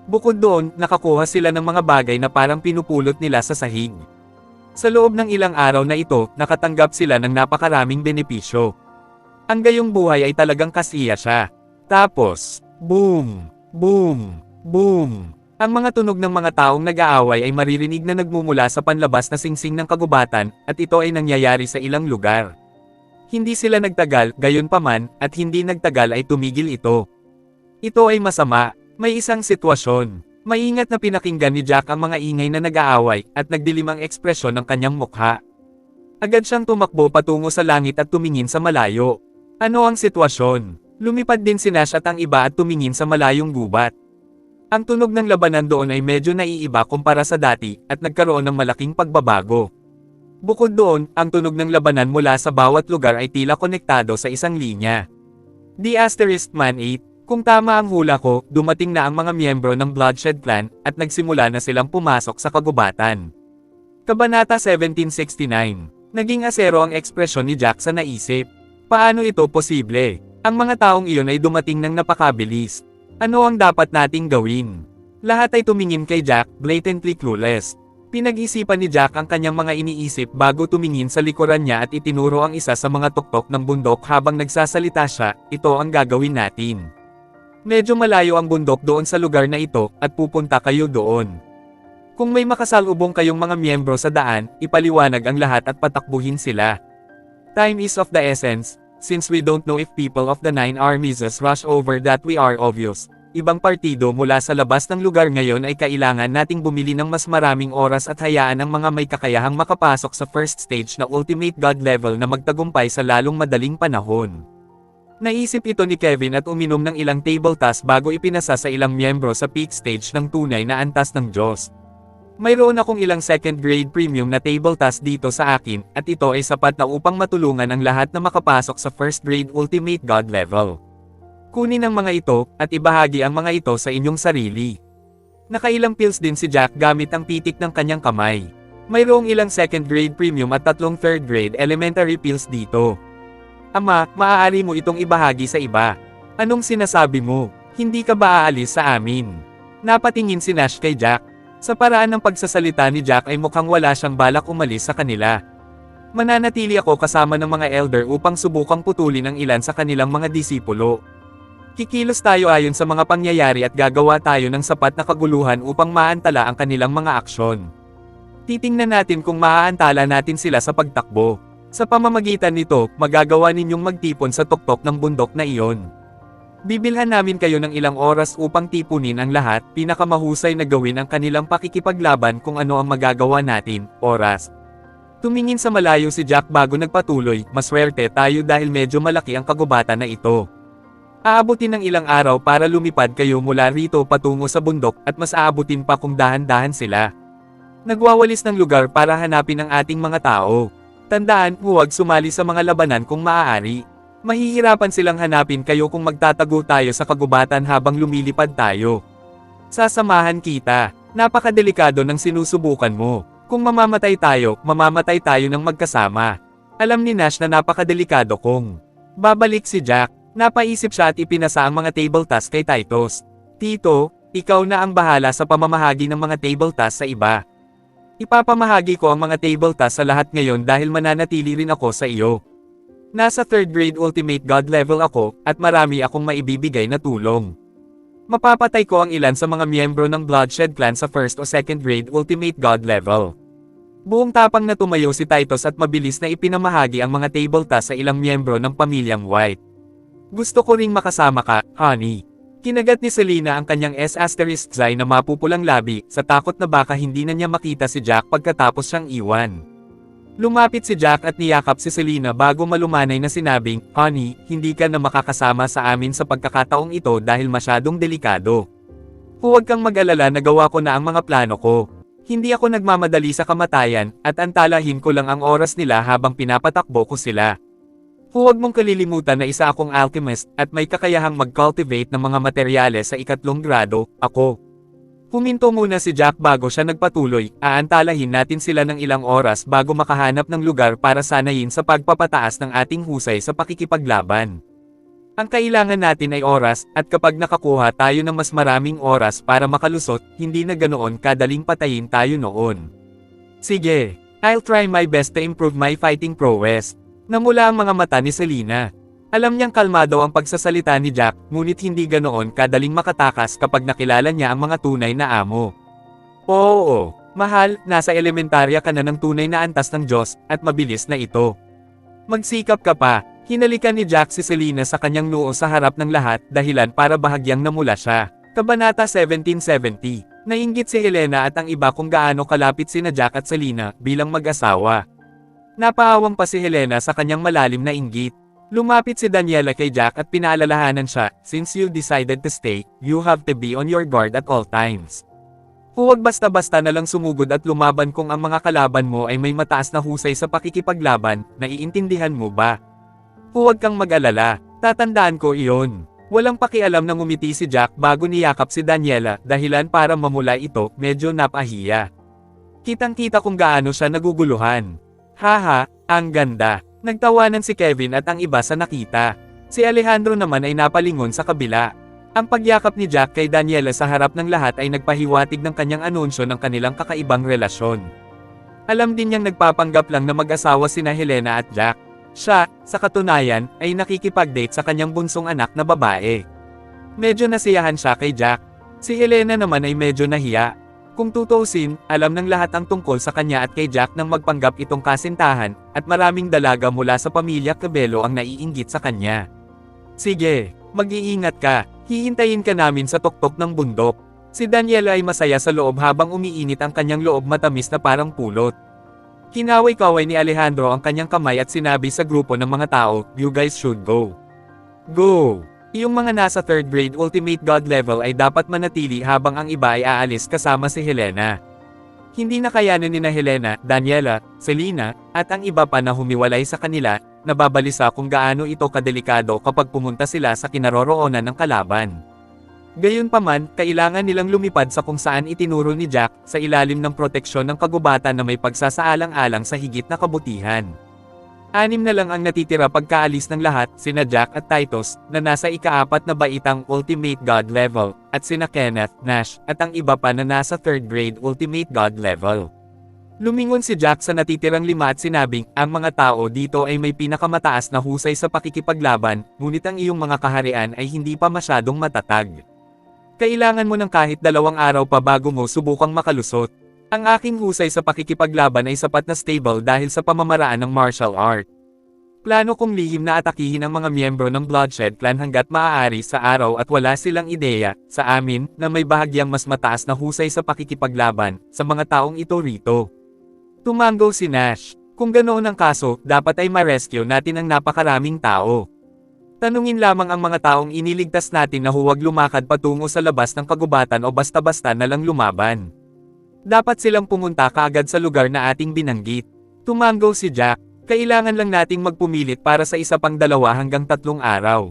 S2: Bukod doon, nakakuha sila ng mga bagay na parang pinupulot nila sa sahig. Sa loob ng ilang araw na ito, nakatanggap sila ng napakaraming benepisyo. Ang gayong buhay ay talagang kasiya siya. Tapos, boom! Boom! Boom! Ang mga tunog ng mga taong nag-aaway ay maririnig na nagmumula sa panlabas na singsing ng kagubatan, at ito ay nangyayari sa ilang lugar. Hindi sila nagtagal, gayunpaman, at hindi nagtagal ay tumigil ito. Ito ay masama. May isang sitwasyon. Maingat na pinakinggan ni Jack ang mga ingay na nag-aaway, at nagdilim ang ekspresyon ng kanyang mukha. Agad siyang tumakbo patungo sa langit at tumingin sa malayo. Ano ang sitwasyon? Lumipad din si Nash at ang iba at tumingin sa malayong gubat. Ang tunog ng labanan doon ay medyo naiiba kumpara sa dati, at nagkaroon ng malaking pagbabago. Bukod doon, ang tunog ng labanan mula sa bawat lugar ay tila konektado sa isang linya. The Asterisk Man 8. Kung tama ang hula ko, dumating na ang mga miyembro ng Bloodshed Clan, at nagsimula na silang pumasok sa kagubatan. Kabanata 1769. Naging asero ang ekspresyon ni Jack sa naisip. Paano ito posible? Ang mga taong iyon ay dumating ng napakabilis. Ano ang dapat nating gawin? Lahat ay tumingin kay Jack, blatantly clueless. Pinag-isipan ni Jack ang kanyang mga iniisip bago tumingin sa likuran niya at itinuro ang isa sa mga tuktok ng bundok habang nagsasalita siya, "Ito ang gagawin natin. Medyo malayo ang bundok doon sa lugar na ito, at pupunta kayo doon. Kung may makasalubong kayong mga miyembro sa daan, ipaliwanag ang lahat at patakbuhin sila. Time is of the essence, since we don't know if people of the 9 armies rush over that we are obvious. Ibang partido mula sa labas ng lugar ngayon ay kailangan nating bumili ng mas maraming oras at hayaan ang mga may kakayahang makapasok sa first stage na Ultimate God level na magtagumpay sa lalong madaling panahon." Naisip ito ni Kevin at uminom ng ilang table task bago ipinasa sa ilang miyembro sa peak stage ng tunay na antas ng Diyos. Mayroon akong ilang second grade premium na table task dito sa akin, at ito ay sapat na upang matulungan ang lahat na makapasok sa first grade Ultimate God level. Kunin ang mga ito, at ibahagi ang mga ito sa inyong sarili. Nakailang pills din si Jack gamit ang pitik ng kanyang kamay. Mayroong ilang second grade premium at 3 third grade elementary pills dito. Ama, maaari mo itong ibahagi sa iba. Anong sinasabi mo? Hindi ka ba aalis sa amin? Napatingin si Nash kay Jack. Sa paraan ng pagsasalita ni Jack ay mukhang wala siyang balak umalis sa kanila. Mananatili ako kasama ng mga elder upang subukang putulin ang ilan sa kanilang mga disipulo. Kikilos tayo ayon sa mga pangyayari at gagawa tayo ng sapat na kaguluhan upang maantala ang kanilang mga aksyon. Titingnan natin kung maaantala natin sila sa pagtakbo. Sa pamamagitan nito, magagawa ninyong magtipon sa tuktok ng bundok na iyon. Bibilhan namin kayo ng ilang oras upang tipunin ang lahat, pinakamahusay na gawin ang kanilang pakikipaglaban kung ano ang magagawa natin, oras. Tumingin sa malayo si Jack bago nagpatuloy, maswerte tayo dahil medyo malaki ang kagubatan na ito. Aabutin ng ilang araw para lumipad kayo mula rito patungo sa bundok at mas aabutin pa kung dahan-dahan sila. Nagwawalis ng lugar para hanapin ang ating mga tao. Tandaan, huwag sumali sa mga labanan kung maaari. Mahihirapan silang hanapin kayo kung magtatago tayo sa kagubatan habang lumilipad tayo. Sasamahan kita. Napakadelikado ng sinusubukan mo. Kung mamamatay tayo ng magkasama. Alam ni Nash na napakadelikado kong. Babalik si Jack. Napaisip siya at ipinasa ang mga table tasks kay Titus. Tito, ikaw na ang bahala sa pamamahagi ng mga table tasks sa iba. Ipapamahagi ko ang mga table tasks sa lahat ngayon dahil mananatili rin ako sa iyo. Nasa 3rd grade Ultimate God level ako, at marami akong maibibigay na tulong. Mapapatay ko ang ilan sa mga miyembro ng Bloodshed Clan sa 1st o 2nd grade Ultimate God level. Buong tapang na tumayo si Titus at mabilis na ipinamahagi ang mga table tasks sa ilang miyembro ng pamilyang White. Gusto ko ring makasama ka, honey. Kinagat ni Selena ang kanyang S**Zai na mapupulang labi, sa takot na baka hindi na niya makita si Jack pagkatapos siyang iwan. Lumapit si Jack at niyakap si Selena bago malumanay na sinabing, honey, hindi ka na makakasama sa amin sa pagkakataong ito dahil masyadong delikado. Huwag kang mag-alala, nagawa ko na ang mga plano ko. Hindi ako nagmamadali sa kamatayan, at antalahin ko lang ang oras nila habang pinapatakbo ko sila. Huwag mong kalilimutan na isa akong alchemist, at may kakayahang mag-cultivate ng mga materyales sa 3 grado, ako. Huminto muna si Jack bago siya nagpatuloy, aantalahin natin sila ng ilang oras bago makahanap ng lugar para sanayin sa pagpapataas ng ating husay sa pakikipaglaban. Ang kailangan natin ay oras, at kapag nakakuha tayo ng mas maraming oras para makalusot, hindi na ganoon kadaling patayin tayo noon. Sige, I'll try my best to improve my fighting prowess. Namula ang mga mata ni Selena. Alam niyang kalmado ang pagsasalita ni Jack, ngunit hindi ganoon kadaling makatakas kapag nakilala niya ang mga tunay na amo. Oo, mahal, nasa elementarya ka na ng tunay na antas ng Diyos, at mabilis na ito. Magsikap ka pa. Hinalikan ni Jack si Selena sa kanyang noo sa harap ng lahat, dahilan para bahagyang namula siya. Kabanata 1770. Nainggit si Helena at ang iba kung gaano kalapit sina Jack at Selena bilang mag-asawa. Napaawang pa si Helena sa kanyang malalim na inggit. Lumapit si Daniela kay Jack at pinaalalahanan siya, since you decided to stay, you have to be on your guard at all times. Huwag basta-basta na lang sumugod at lumaban kung ang mga kalaban mo ay may mataas na husay sa pakikipaglaban, naiintindihan mo ba? Huwag kang mag-alala, tatandaan ko iyon. Walang pakialam na ngumiti si Jack bago niyakap si Daniela, dahilan para mamula ito, medyo napahiya. Kitang-kita kung gaano siya naguguluhan. Haha, ang ganda. Nagtawanan si Kevin at ang iba sa nakita. Si Alejandro naman ay napalingon sa kabila. Ang pagyakap ni Jack kay Daniela sa harap ng lahat ay nagpahiwatig ng kanyang anunsyo ng kanilang kakaibang relasyon. Alam din niyang nagpapanggap lang na mag-asawa sina Helena at Jack. Siya, sa katunayan, ay nakikipag-date sa kanyang bunsong anak na babae. Medyo nasiyahan siya kay Jack. Si Helena naman ay medyo nahiya. Kung tutuusin, alam ng lahat ang tungkol sa kanya at kay Jack nang magpanggap itong kasintahan, at maraming dalaga mula sa pamilya Cabello ang naiinggit sa kanya. Sige, mag-iingat ka, hihintayin ka namin sa tuktok ng bundok. Si Daniela ay masaya sa loob habang umiinit ang kanyang loob, matamis na parang pulot. Kinaway-kaway ni Alejandro ang kanyang kamay at sinabi sa grupo ng mga tao, you guys should go. Go! Iyong mga nasa 3rd grade Ultimate God level ay dapat manatili habang ang iba ay aalis kasama si Helena. Hindi na kayanin ni na Helena, Daniela, Selena, at ang iba pa na humiwalay sa kanila, nababalisa kung gaano ito kadelikado kapag pumunta sila sa kinaroroonan ng kalaban. Gayunpaman, kailangan nilang lumipad sa kung saan itinuro ni Jack, sa ilalim ng proteksyon ng kagubatan na may pagsasaalang-alang sa higit na kabutihan. 6 na lang ang natitira pagkaalis ng lahat, sina Jack at Titus, na nasa ika-4 na baitang Ultimate God level, at sina Kenneth, Nash, at ang iba pa na nasa 3rd grade Ultimate God level. Lumingon si Jack sa natitirang 5 at sinabing, ang mga tao dito ay may pinakamataas na husay sa pakikipaglaban, ngunit ang iyong mga kaharian ay hindi pa masyadong matatag. Kailangan mo ng kahit 2 araw pa bago mo subukang makalusot. Ang aking husay sa pakikipaglaban ay sapat na stable dahil sa pamamaraan ng martial art. Plano kong lihim na atakihin ang mga miyembro ng Bloodshed Clan hanggat maaari sa araw at wala silang ideya, sa amin, na may bahagyang mas mataas na husay sa pakikipaglaban, sa mga taong ito rito. Tumango si Nash. Kung ganoon ang kaso, dapat ay ma-rescue natin ang napakaraming tao. Tanungin lamang ang mga taong iniligtas natin na huwag lumakad patungo sa labas ng kagubatan o basta-basta na lang lumaban. Dapat silang pumunta kaagad sa lugar na ating binanggit. Tumanggo si Jack, kailangan lang nating magpumilit para sa isa pang 2 hanggang 3 araw.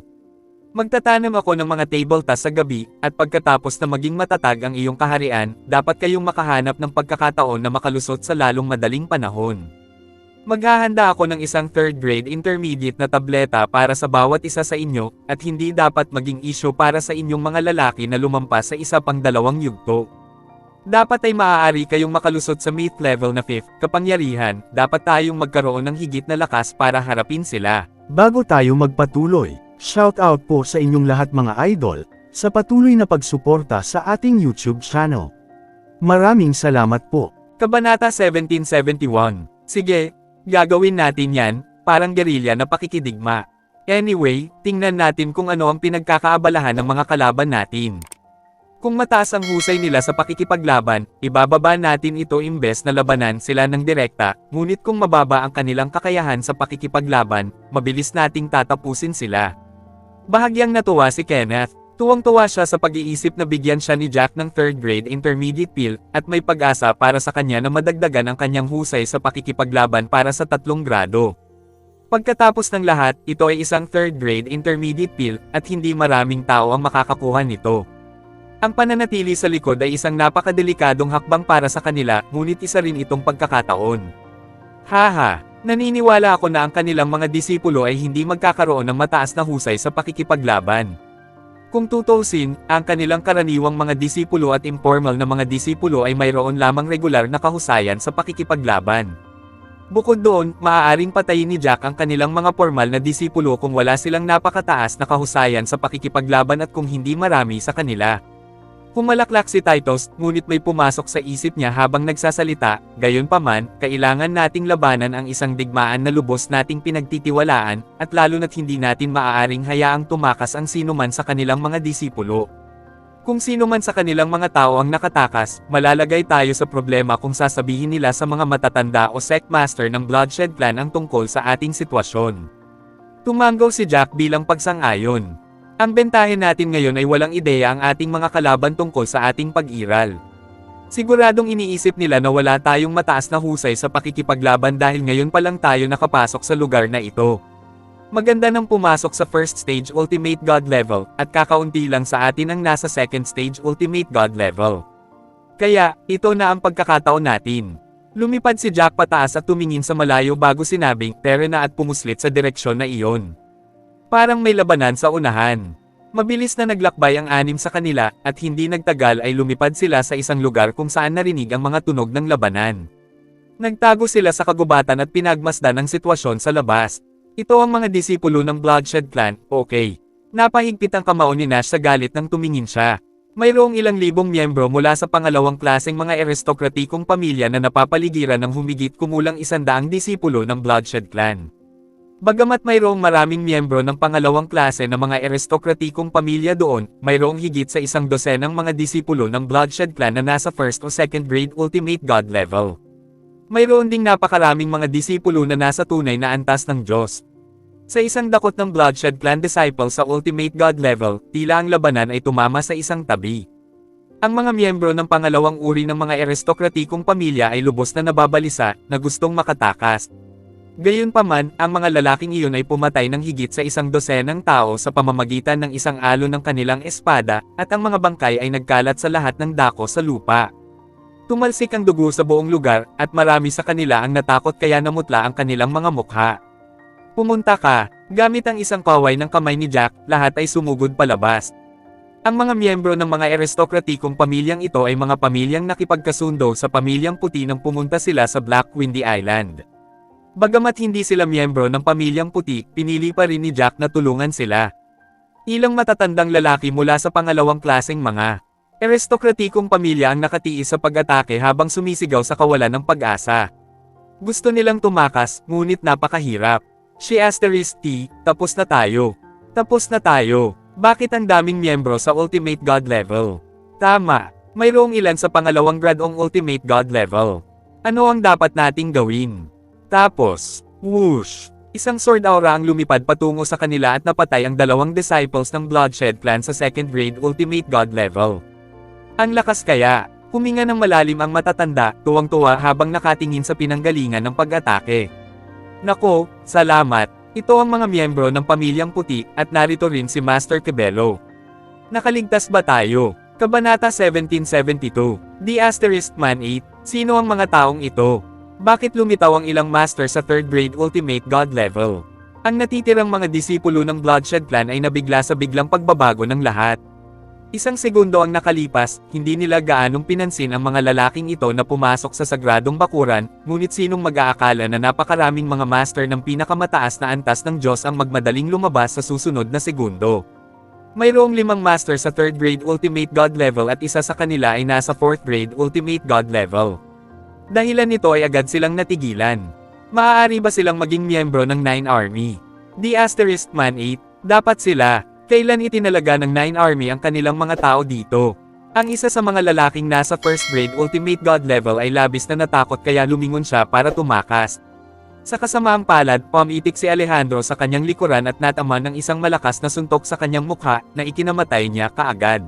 S2: Magtatanam ako ng mga table tas sa gabi, at pagkatapos na maging matatag ang iyong kaharian, dapat kayong makahanap ng pagkakataon na makalusot sa lalong madaling panahon. Maghahanda ako ng isang 3rd grade intermediate na tableta para sa bawat isa sa inyo, at hindi dapat maging issue para sa inyong mga lalaki na lumampas sa isa pang 2 yugto. Dapat ay maaari kayong makalusot sa math level na 5th kapangyarihan, dapat tayong magkaroon ng higit na lakas para harapin sila.
S1: Bago tayo magpatuloy, shoutout po sa inyong lahat mga idol, sa patuloy na pagsuporta sa ating YouTube channel. Maraming salamat po.
S2: Kabanata 1771. Sige, gagawin natin yan, parang gerilya na pakikidigma. Anyway, tingnan natin kung ano ang pinagkakaabalahan ng mga kalaban natin. Kung mataas ang husay nila sa pakikipaglaban, ibababa natin ito imbes na labanan sila ng direkta, ngunit kung mababa ang kanilang kakayahan sa pakikipaglaban, mabilis nating tatapusin sila. Bahagyang natuwa si Kenneth. Tuwang-tuwa siya sa pag-iisip na bigyan siya ni Jack ng 3rd grade intermediate pill, at may pag-asa para sa kanya na madagdagan ang kanyang husay sa pakikipaglaban para sa 3 grado. Pagkatapos ng lahat, ito ay isang 3rd grade intermediate pill, at hindi maraming tao ang makakakuha nito. Ang pananatili sa likod ay isang napakadelikadong hakbang para sa kanila, ngunit isa rin itong pagkakataon. Haha, naniniwala ako na ang kanilang mga disipulo ay hindi magkakaroon ng mataas na husay sa pakikipaglaban. Kung tutuusin, ang kanilang karaniwang mga disipulo at informal na mga disipulo ay mayroon lamang regular na kahusayan sa pakikipaglaban. Bukod doon, maaaring patayin ni Jack ang kanilang mga formal na disipulo kung wala silang napakataas na kahusayan sa pakikipaglaban at kung hindi marami sa kanila. Humalaklak si Titus, ngunit may pumasok sa isip niya habang nagsasalita, gayunpaman, kailangan nating labanan ang isang digmaan na lubos nating pinagtitiwalaan, at lalo na't hindi natin maaaring hayaang tumakas ang sinuman sa kanilang mga disipulo. Kung sino man sa kanilang mga tao ang nakatakas, malalagay tayo sa problema kung sasabihin nila sa mga matatanda o sect master ng Bloodshed Clan ang tungkol sa ating sitwasyon. Tumanggaw si Jack bilang pagsang-ayon. Ang bentahin natin ngayon ay walang ideya ang ating mga kalaban tungkol sa ating pag-iral. Siguradong iniisip nila na wala tayong mataas na husay sa pakikipaglaban dahil ngayon pa lang tayo nakapasok sa lugar na ito. Maganda nang pumasok sa first stage Ultimate God level, at kakaunti lang sa atin ang nasa second stage Ultimate God level. Kaya, ito na ang pagkakataon natin. Lumipad si Jack pataas at tumingin sa malayo bago sinabing, "Tere na," at pumuslit sa direksyon na iyon. Parang may labanan sa unahan. Mabilis na naglakbay ang 6 sa kanila, at hindi nagtagal ay lumipad sila sa isang lugar kung saan narinig ang mga tunog ng labanan. Nagtago sila sa kagubatan at pinagmasdan ang sitwasyon sa labas. Ito ang mga disipulo ng Bloodshed Clan, okay. Napahigpit ang kamao ni Nash sa galit nang tumingin siya. Mayroong ilang libong miyembro mula sa pangalawang klaseng mga aristokratikong pamilya na napapaligiran ng humigit kumulang 100 disipulo ng Bloodshed Clan. Bagamat mayroong maraming miyembro ng pangalawang klase na mga aristokratikong pamilya doon, mayroong higit sa 12 mga disipulo ng Bloodshed Clan na nasa 1st o 2nd grade Ultimate God level. Mayroon ding napakaraming mga disipulo na nasa tunay na antas ng Diyos. Sa isang dakot ng Bloodshed Clan disciple sa Ultimate God level, tila ang labanan ay tumama sa isang tabi. Ang mga miyembro ng pangalawang uri ng mga aristokratikong pamilya ay lubos na nababalisa, na gustong makatakas. Gayunpaman, ang mga lalaking iyon ay pumatay ng higit sa 12 tao sa pamamagitan ng isang alon ng kanilang espada, at ang mga bangkay ay nagkalat sa lahat ng dako sa lupa. Tumalsik ang dugo sa buong lugar, at marami sa kanila ang natakot kaya namutla ang kanilang mga mukha. Pumunta ka, gamit ang isang kaway ng kamay ni Jack, lahat ay sumugod palabas. Ang mga miyembro ng mga aristokratikong pamilyang ito ay mga pamilyang nakipagkasundo sa pamilyang puti nang pumunta sila sa Black Windy Island. Bagamat hindi sila miyembro ng pamilyang puti, pinili pa rin ni Jack na tulungan sila. Ilang matatandang lalaki mula sa pangalawang klaseng mga aristokratikong pamilya ang nakatiis sa pag-atake habang sumisigaw sa kawalan ng pag-asa. Gusto nilang tumakas, ngunit napakahirap. She asterisk T, tapos na tayo. Tapos na tayo. Bakit ang daming miyembro sa Ultimate God level? Tama, mayroong ilan sa pangalawang gradong Ultimate God level. Ano ang dapat nating gawin? Tapos, whoosh! Isang sword aura ang lumipad patungo sa kanila at napatay ang dalawang disciples ng Bloodshed Clan sa second grade Ultimate God level. Ang lakas kaya, huminga ng malalim ang matatanda, tuwang-tuwa habang nakatingin sa pinanggalingan ng pag-atake. Nako, salamat, ito ang mga miyembro ng Pamilyang Puti, at narito rin si Master Cabello. Nakaligtas ba tayo? Kabanata 1772, *Man 8, sino ang mga taong ito? Bakit lumitaw ang ilang master sa 3rd grade Ultimate God level? Ang natitirang mga disipulo ng Bloodshed Clan ay nabigla sa biglang pagbabago ng lahat. Isang segundo ang nakalipas, hindi nila gaanong pinansin ang mga lalaking ito na pumasok sa sagradong bakuran, ngunit sinong mag-aakala na napakaraming mga master ng pinakamataas na antas ng Diyos ang magmadaling lumabas sa susunod na segundo. Mayroong 5 master sa 3rd grade Ultimate God level at isa sa kanila ay nasa 4th grade Ultimate God level. Dahilan nito ay agad silang natigilan. Maaari ba silang maging miyembro ng 9 Army? *Man 8, dapat sila. Kailan itinalaga ng 9 Army ang kanilang mga tao dito? Ang isa sa mga lalaking nasa 1st grade Ultimate God level ay labis na natakot kaya lumingon siya para tumakas. Sa kasamaang palad, pumitik si Alejandro sa kanyang likuran at nataman ng isang malakas na suntok sa kanyang mukha na ikinamatay niya kaagad.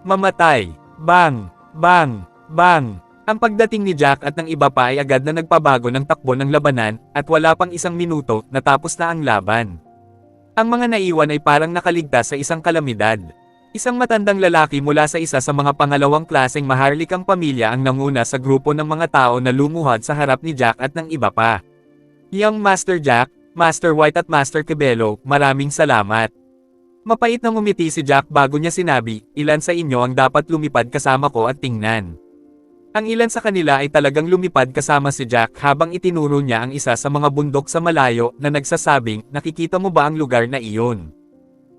S2: Mamatay! Bang! Bang! Bang! Ang pagdating ni Jack at ng iba pa ay agad na nagpabago ng takbo ng labanan, at wala pang isang minuto, natapos na ang laban. Ang mga naiwan ay parang nakaligtas sa isang kalamidad. Isang matandang lalaki mula sa isa sa mga pangalawang klaseng maharlikang pamilya ang nanguna sa grupo ng mga tao na lumuhad sa harap ni Jack at ng iba pa. Young Master Jack, Master White at Master Cabello, maraming salamat. Mapait na ngumiti si Jack bago niya sinabi, ilan sa inyo ang dapat lumipad kasama ko at tingnan. Ang ilan sa kanila ay talagang lumipad kasama si Jack habang itinuro niya ang isa sa mga bundok sa malayo na nagsasabing, nakikita mo ba ang lugar na iyon?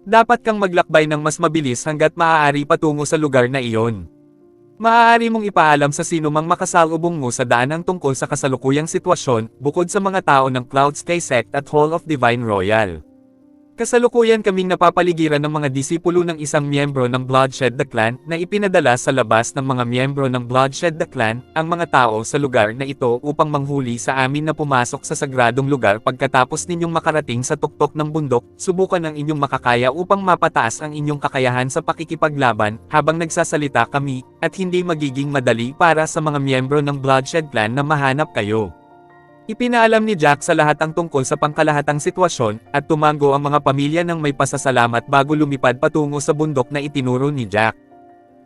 S2: Dapat kang maglakbay ng mas mabilis hanggat maaari patungo sa lugar na iyon. Maaari mong ipaalam sa sino mang makasalubong mo sa daan ang tungkol sa kasalukuyang sitwasyon, bukod sa mga tao ng Cloud Sky Sect at Hall of Divine Royal. Kasalukuyan kaming napapaligiran ng mga disipulo ng isang miyembro ng Bloodshed the Clan na ipinadala sa labas ng mga miyembro ng Bloodshed the Clan, ang mga tao sa lugar na ito upang manghuli sa amin na pumasok sa sagradong lugar pagkatapos ninyong makarating sa tuktok ng bundok, subukan ang inyong makakaya upang mapataas ang inyong kakayahan sa pakikipaglaban, habang nagsasalita kami, at hindi magiging madali para sa mga miyembro ng Bloodshed Clan na mahanap kayo. Ipinaalam ni Jack sa lahat ang tungkol sa pangkalahatang sitwasyon, at tumango ang mga pamilya ng may pasasalamat bago lumipad patungo sa bundok na itinuro ni Jack.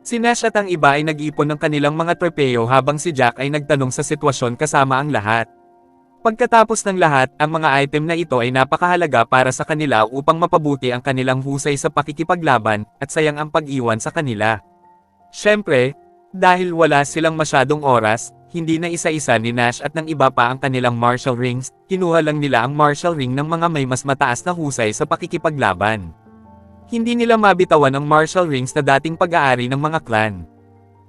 S2: Si Nash at ang iba ay nag-ipon ng kanilang mga trofeo habang si Jack ay nagtanong sa sitwasyon kasama ang lahat. Pagkatapos ng lahat, ang mga item na ito ay napakahalaga para sa kanila upang mapabuti ang kanilang husay sa pakikipaglaban, at sayang ang pag-iwan sa kanila. Siyempre, dahil wala silang masyadong oras, hindi na isa-isa ni Nash at ng iba pa ang kanilang martial rings, kinuha lang nila ang martial ring ng mga may mas mataas na husay sa pakikipaglaban. Hindi nila mabitawan ang martial rings na dating pag-aari ng mga clan.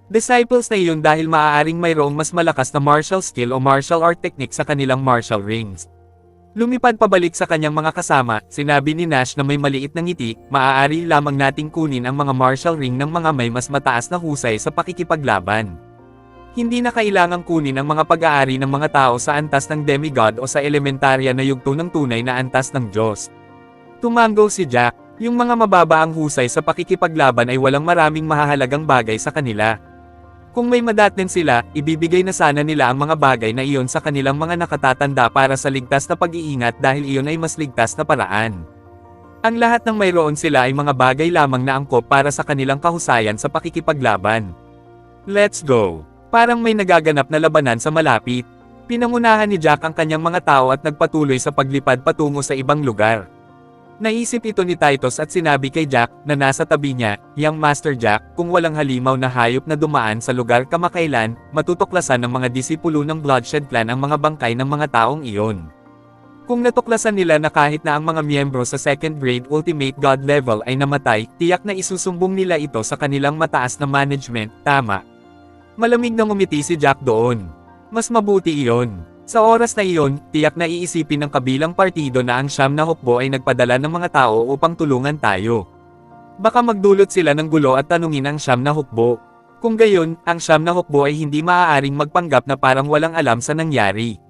S2: Disciples na iyon dahil maaaring mayroong mas malakas na martial skill o martial art technique sa kanilang martial rings. Lumipad pabalik sa kanyang mga kasama, sinabi ni Nash na may maliit na ngiti, maaari lamang nating kunin ang mga martial ring ng mga may mas mataas na husay sa pakikipaglaban. Hindi na kailangang kunin ang mga pag-aari ng mga tao sa antas ng demigod o sa elementarya na yugto ng tunay na antas ng Diyos. Tumango si Jack, yung mga mababa ang husay sa pakikipaglaban ay walang maraming mahahalagang bagay sa kanila. Kung may madaten sila, ibibigay na sana nila ang mga bagay na iyon sa kanilang mga nakatatanda para sa ligtas na pag-iingat dahil iyon ay mas ligtas na paraan. Ang lahat ng mayroon sila ay mga bagay lamang na angkop para sa kanilang kahusayan sa pakikipaglaban. Let's go! Parang may nagaganap na labanan sa malapit. Pinangunahan ni Jack ang kanyang mga tao at nagpatuloy sa paglipad patungo sa ibang lugar. Naisip ito ni Titus at sinabi kay Jack, na nasa tabi niya, Young Master Jack, kung walang halimaw na hayop na dumaan sa lugar kamakailan, matutuklasan ng mga disipulo ng Bloodshed Clan ang mga bangkay ng mga taong iyon. Kung natuklasan nila na kahit na ang mga miyembro sa 2nd grade Ultimate God level ay namatay, tiyak na isusumbong nila ito sa kanilang mataas na management, tama. Malamig na ngumiti si Jack doon. Mas mabuti iyon. Sa oras na iyon, tiyak na iisipin ng kabilang partido na ang siyam na hukbo ay nagpadala ng mga tao upang tulungan tayo. Baka magdulot sila ng gulo at tanungin ang siyam na hukbo. Kung gayon, ang siyam na hukbo ay hindi maaaring magpanggap na parang walang alam sa nangyari.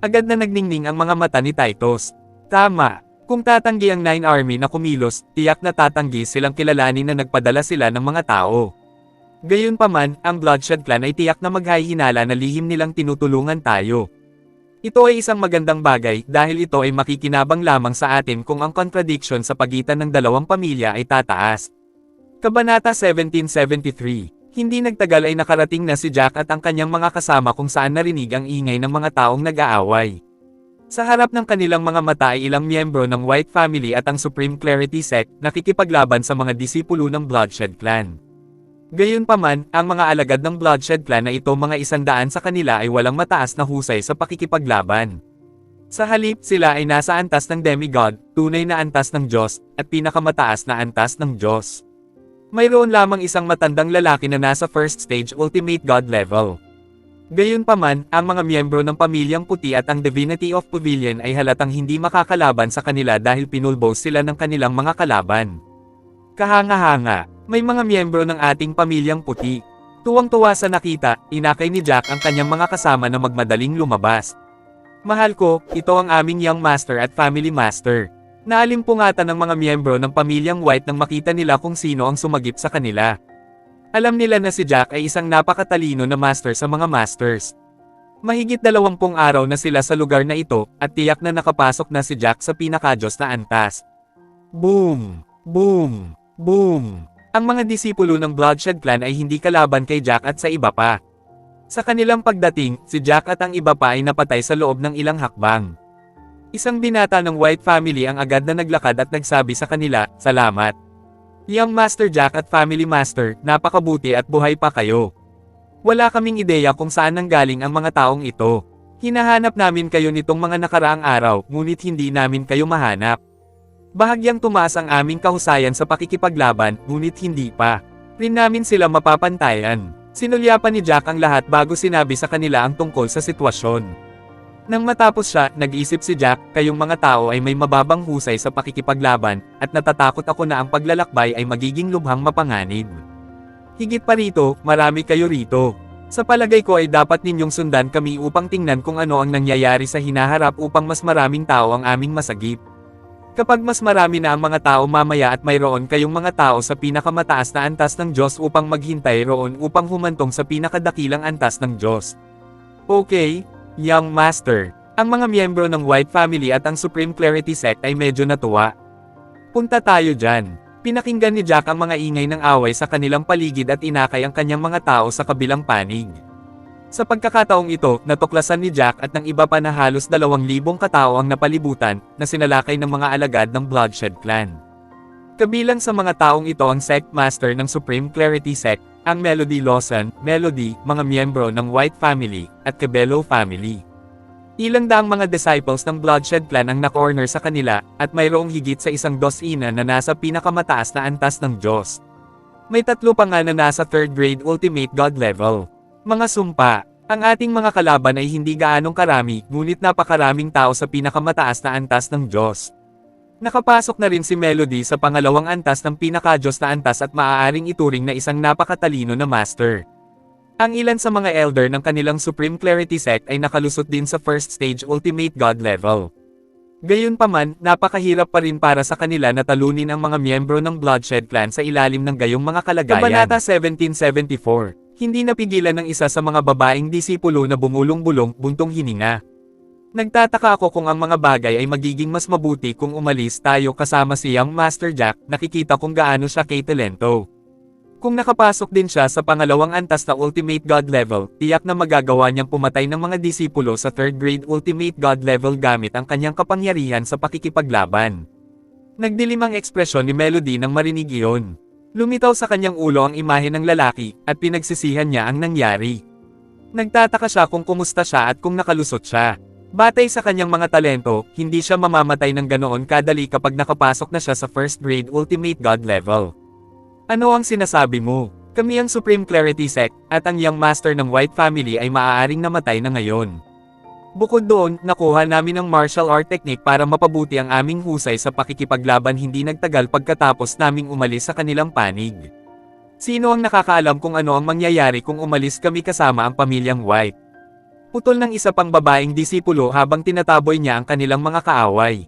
S2: Agad na nagningning ang mga mata ni Titus. Tama. Kung tatanggi ang Nine Army na kumilos, tiyak na tatanggi silang kilalanin na nagpadala sila ng mga tao. Gayunpaman, ang Bloodshed Clan ay tiyak na maghahinala na lihim nilang tinutulungan tayo. Ito ay isang magandang bagay dahil ito ay makikinabang lamang sa atin kung ang contradiction sa pagitan ng dalawang pamilya ay tataas. Kabanata 1773. Hindi nagtagal ay nakarating na si Jack at ang kanyang mga kasama kung saan narinig ang ingay ng mga taong nag-aaway. Sa harap ng kanilang mga mata ay ilang miyembro ng White Family at ang Supreme Clarity Sect nakikipaglaban sa mga disipulo ng Bloodshed Clan. Gayunpaman, ang mga alagad ng Bloodshed Clan na ito mga 100 sa kanila ay walang mataas na husay sa pakikipaglaban. Sa halip, sila ay nasa antas ng demigod, tunay na antas ng Diyos, at pinakamataas na antas ng Diyos. Mayroon lamang isang matandang lalaki na nasa first stage ultimate god level. Gayunpaman, ang mga miyembro ng Pamilyang Puti at ang Divinity of Pavilion ay halatang hindi makakalaban sa kanila dahil pinulbos sila ng kanilang mga kalaban. Kahanga-hanga, may mga miyembro ng ating Pamilyang Puti. Tuwang-tuwa sa nakita, inakay ni Jack ang kanyang mga kasama na magmadaling lumabas. Mahal ko, ito ang aming Young Master at Family Master. Naalimpungatan ng mga miyembro ng Pamilyang White nang makita nila kung sino ang sumagip sa kanila. Alam nila na si Jack ay isang napakatalino na master sa mga masters. Mahigit 20 araw na sila sa lugar na ito, at tiyak na nakapasok na si Jack sa pinakadiyos na antas. Boom! Boom! Boom! Ang mga disipulo ng Bloodshed Clan ay hindi kalaban kay Jack at sa iba pa. Sa kanilang pagdating, si Jack at ang iba pa ay napatay sa loob ng ilang hakbang. Isang binata ng White Family ang agad na naglakad at nagsabi sa kanila, "Salamat. Young Master Jack at Family Master, napakabuti at buhay pa kayo. Wala kaming ideya kung saan nanggaling ang mga taong ito. Hinahanap namin kayo nitong mga nakaraang araw, ngunit hindi namin kayo mahanap. Bahagyang tumaas ang aming kahusayan sa pakikipaglaban, ngunit hindi pa rin namin sila mapapantayan." Sinulyapan ni Jack ang lahat bago sinabi sa kanila ang tungkol sa sitwasyon. Nang matapos siya, nag-isip si Jack, "Kayong mga tao ay may mababang husay sa pakikipaglaban, at natatakot ako na ang paglalakbay ay magiging lubhang mapanganib. Higit pa rito, marami kayo rito. Sa palagay ko ay dapat ninyong sundan kami upang tingnan kung ano ang nangyayari sa hinaharap upang mas maraming tao ang aming masagip. Kapag mas marami na ang mga tao mamaya at mayroon kayong mga tao sa pinakamataas na antas ng Diyos upang maghintay roon upang humantong sa pinakadakilang antas ng Diyos." Okay, Young Master. Ang mga miyembro ng White Family at ang Supreme Clarity Sect ay medyo natuwa. "Punta tayo dyan." Pinakinggan ni Jack ang mga ingay ng away sa kanilang paligid at inakay ang kanyang mga tao sa kabilang panig. Sa pagkakataong ito, natuklasan ni Jack at ng iba pa na halos 2,000 katao ang napalibutan, na sinalakay ng mga alagad ng Bloodshed Clan. Kabilang sa mga taong ito ang Sect Master ng Supreme Clarity Sect, ang Melody Lawson, Melody, mga miyembro ng White Family, at Cabello Family. Ilang daang mga disciples ng Bloodshed Clan ang na-corner sa kanila, at mayroong higit sa 100 na nasa pinakamataas na antas ng Diyos. May 3 pa nga na nasa 3rd grade Ultimate God level. Mga sumpa, ang ating mga kalaban ay hindi gaanong karami, ngunit napakaraming tao sa pinakamataas na antas ng Diyos. Nakapasok na rin si Melody sa pangalawang antas ng pinakadiyos na antas at maaaring ituring na isang napakatalino na master. Ang ilan sa mga elder ng kanilang Supreme Clarity Sect ay nakalusot din sa first stage Ultimate God level. Gayunpaman, napakahirap pa rin para sa kanila na talunin ang mga miyembro ng Bloodshed Clan sa ilalim ng gayong mga kalagayan. Kabanata 1774. Hindi napigilan ng isa sa mga babaeng disipulo na bumulong-bulong, buntong hininga. "Nagtataka ako kung ang mga bagay ay magiging mas mabuti kung umalis tayo kasama si Young Master Jack, nakikita kung gaano siya kay-talento. Kung nakapasok din siya sa pangalawang antas na Ultimate God level, tiyak na magagawa niyang pumatay ng mga disipulo sa 3rd grade Ultimate God level gamit ang kanyang kapangyarihan sa pakikipaglaban." Nagdilim ang ekspresyon ni Melody nang marinig iyon. Lumitaw sa kanyang ulo ang imahe ng lalaki, at pinagsisihan niya ang nangyari. Nagtataka siya kung kumusta siya at kung nakalusot siya. Batay sa kanyang mga talento, hindi siya mamamatay ng ganoon kadali kapag nakapasok na siya sa 1st grade Ultimate God level. "Ano ang sinasabi mo? Kami ang Supreme Clarity Sect, at ang Young Master ng White Family ay maaaring namatay na ngayon. Bukod doon, nakuha namin ang martial art technique para mapabuti ang aming husay sa pakikipaglaban hindi nagtagal pagkatapos naming umalis sa kanilang panig. Sino ang nakakaalam kung ano ang mangyayari kung umalis kami kasama ang Pamilyang White? Putol ng isa pang babaeng disipulo habang tinataboy niya ang kanilang mga kaaway.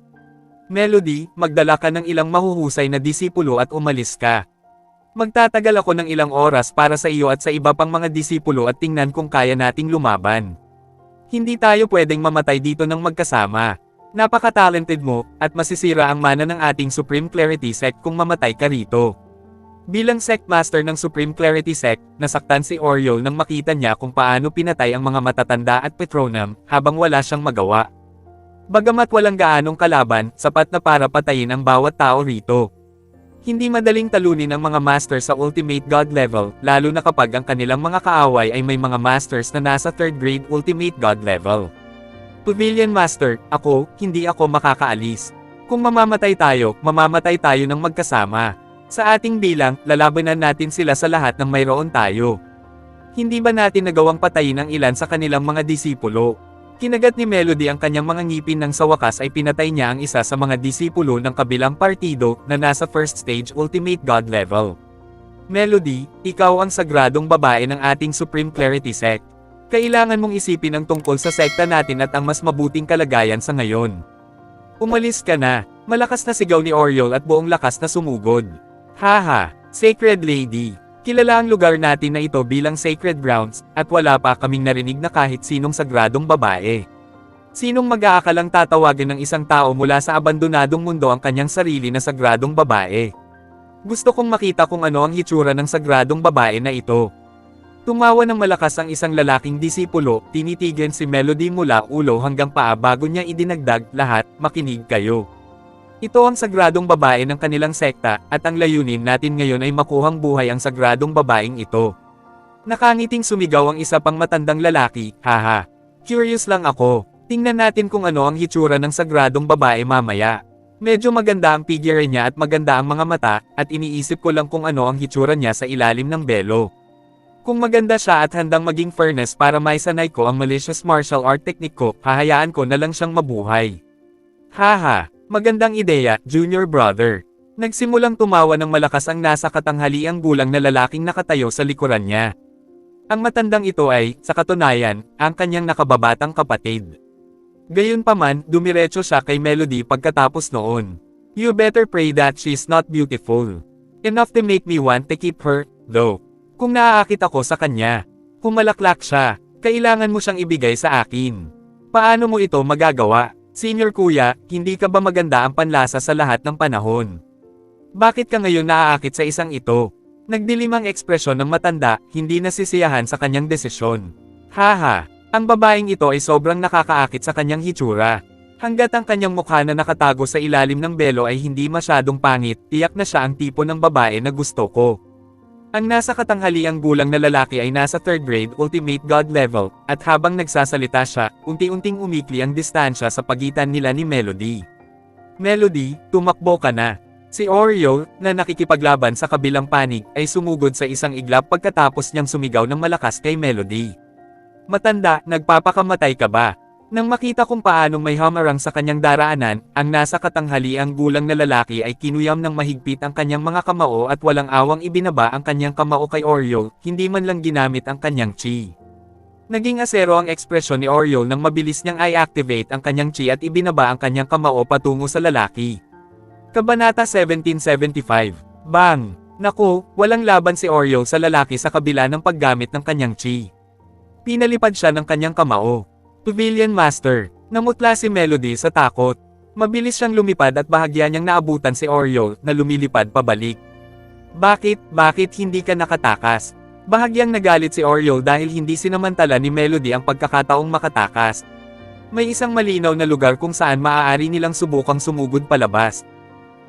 S2: Melody, magdala ka ng ilang mahuhusay na disipulo at umalis ka. Magtatagal ako ng ilang oras para sa iyo at sa iba pang mga disipulo at tingnan kung kaya nating lumaban. Hindi tayo pwedeng mamatay dito ng magkasama. Napaka-talented mo, at masisira ang mana ng ating Supreme Clarity Sect kung mamatay ka rito. Bilang Sect Master ng Supreme Clarity Sect, nasaktan si Oriol nang makita niya kung paano pinatay ang mga matatanda at Petronum, habang wala siyang magawa. Bagamat walang gaanong kalaban, sapat na para patayin ang bawat tao rito. Hindi madaling talunin ang mga master sa Ultimate God level, lalo na kapag ang kanilang mga kaaway ay may mga masters na nasa 3rd grade Ultimate God level. Pavilion Master, hindi ako makakaalis. Kung mamamatay tayo ng magkasama. Sa ating bilang, lalabanan natin sila sa lahat ng mayroon tayo. Hindi ba natin nagawang patayin ang ilan sa kanilang mga disipulo? Kinagat ni Melody ang kanyang mga ngipin nang sa wakas ay pinatay niya ang isa sa mga disipulo ng kabilang partido na nasa 1st stage Ultimate God level. Melody, ikaw ang sagradong babae ng ating Supreme Clarity Sect. Kailangan mong isipin ang tungkol sa sekta natin at ang mas mabuting kalagayan sa ngayon. Umalis ka na, malakas na sigaw ni Oriol at buong lakas na sumugod. Haha, Sacred Lady. Kilala ang lugar natin na ito bilang Sacred Grounds, at wala pa kaming narinig na kahit sinong sagradong babae. Sinong mag-aakalang tatawagan ng isang tao mula sa abandonadong mundo ang kanyang sarili na sagradong babae? Gusto kong makita kung ano ang hitsura ng sagradong babae na ito. Tumawa ng malakas ang isang lalaking disipulo, tinitigan si Melody mula ulo hanggang paa bago niya idinagdag, lahat, makinig kayo. Ito ang sagradong babae ng kanilang sekta, at ang layunin natin ngayon ay makuhang buhay ang sagradong babaeng ito. Nakangiting sumigaw ang isa pang matandang lalaki, haha. Curious lang ako, tingnan natin kung ano ang hitsura ng sagradong babae mamaya. Medyo maganda ang figure niya at maganda ang mga mata, at iniisip ko lang kung ano ang hitsura niya sa ilalim ng belo. Kung maganda siya at handang maging furnace para maisanay ko ang malicious martial art technique ko, hahayaan ko na lang siyang mabuhay. Haha, magandang ideya, junior brother. Nagsimulang tumawa ng malakas ang nasa katanghaliang gulang na lalaking nakatayo sa likuran niya. Ang matandang ito ay, sa katunayan, ang kanyang nakababatang kapatid. Gayunpaman, dumiretso siya kay Melody pagkatapos noon. You better pray that she's not beautiful enough to make me want to keep her, though. Kung naaakit ako sa kanya, kung malaklak siya, kailangan mo siyang ibigay sa akin. Paano mo ito magagawa? Senior kuya, hindi ka ba maganda ang panlasa sa lahat ng panahon? Bakit ka ngayon naaakit sa isang ito? Nagdilim ang ekspresyon ng matanda, hindi nasisiyahan sa kanyang desisyon. Haha, ang babaeng ito ay sobrang nakakaakit sa kanyang hitsura. Hanggat ang kanyang mukha na nakatago sa ilalim ng belo ay hindi masyadong pangit, tiyak na siya ang tipo ng babae na gusto ko. Ang nasa katanghaliang gulang na lalaki ay nasa 3rd grade Ultimate God level, at habang nagsasalita siya, unti-unting umikli ang distansya sa pagitan nila ni Melody. Melody, tumakbo ka na. Si Oriol, na nakikipaglaban sa kabilang panig, ay sumugod sa isang iglap pagkatapos niyang sumigaw ng malakas kay Melody. Matanda, nagpapakamatay ka ba? Nang makita kung paanong may hamarang sa kanyang daraanan, ang nasa katanghaliang gulang na lalaki ay kinuyam ng mahigpit ang kanyang mga kamao at walang awang ibinaba ang kanyang kamao kay Oriol, hindi man lang ginamit ang kanyang chi. Naging asero ang ekspresyon ni Oriol nang mabilis niyang i-activate ang kanyang chi at ibinaba ang kanyang kamao patungo sa lalaki. Kabanata 1775. Bang! Naku, walang laban si Oriol sa lalaki sa kabila ng paggamit ng kanyang chi. Pinalipad siya ng kanyang kamao. Pavilion Master. Namutla si Melody sa takot. Mabilis siyang lumipad at bahagya niyang naabutan si Oriol na lumilipad pabalik. Bakit hindi ka nakatakas? Bahagyang nagalit si Oriol dahil hindi sinamantala ni Melody ang pagkakataong makatakas. May isang malinaw na lugar kung saan maaari nilang subukang sumugod palabas.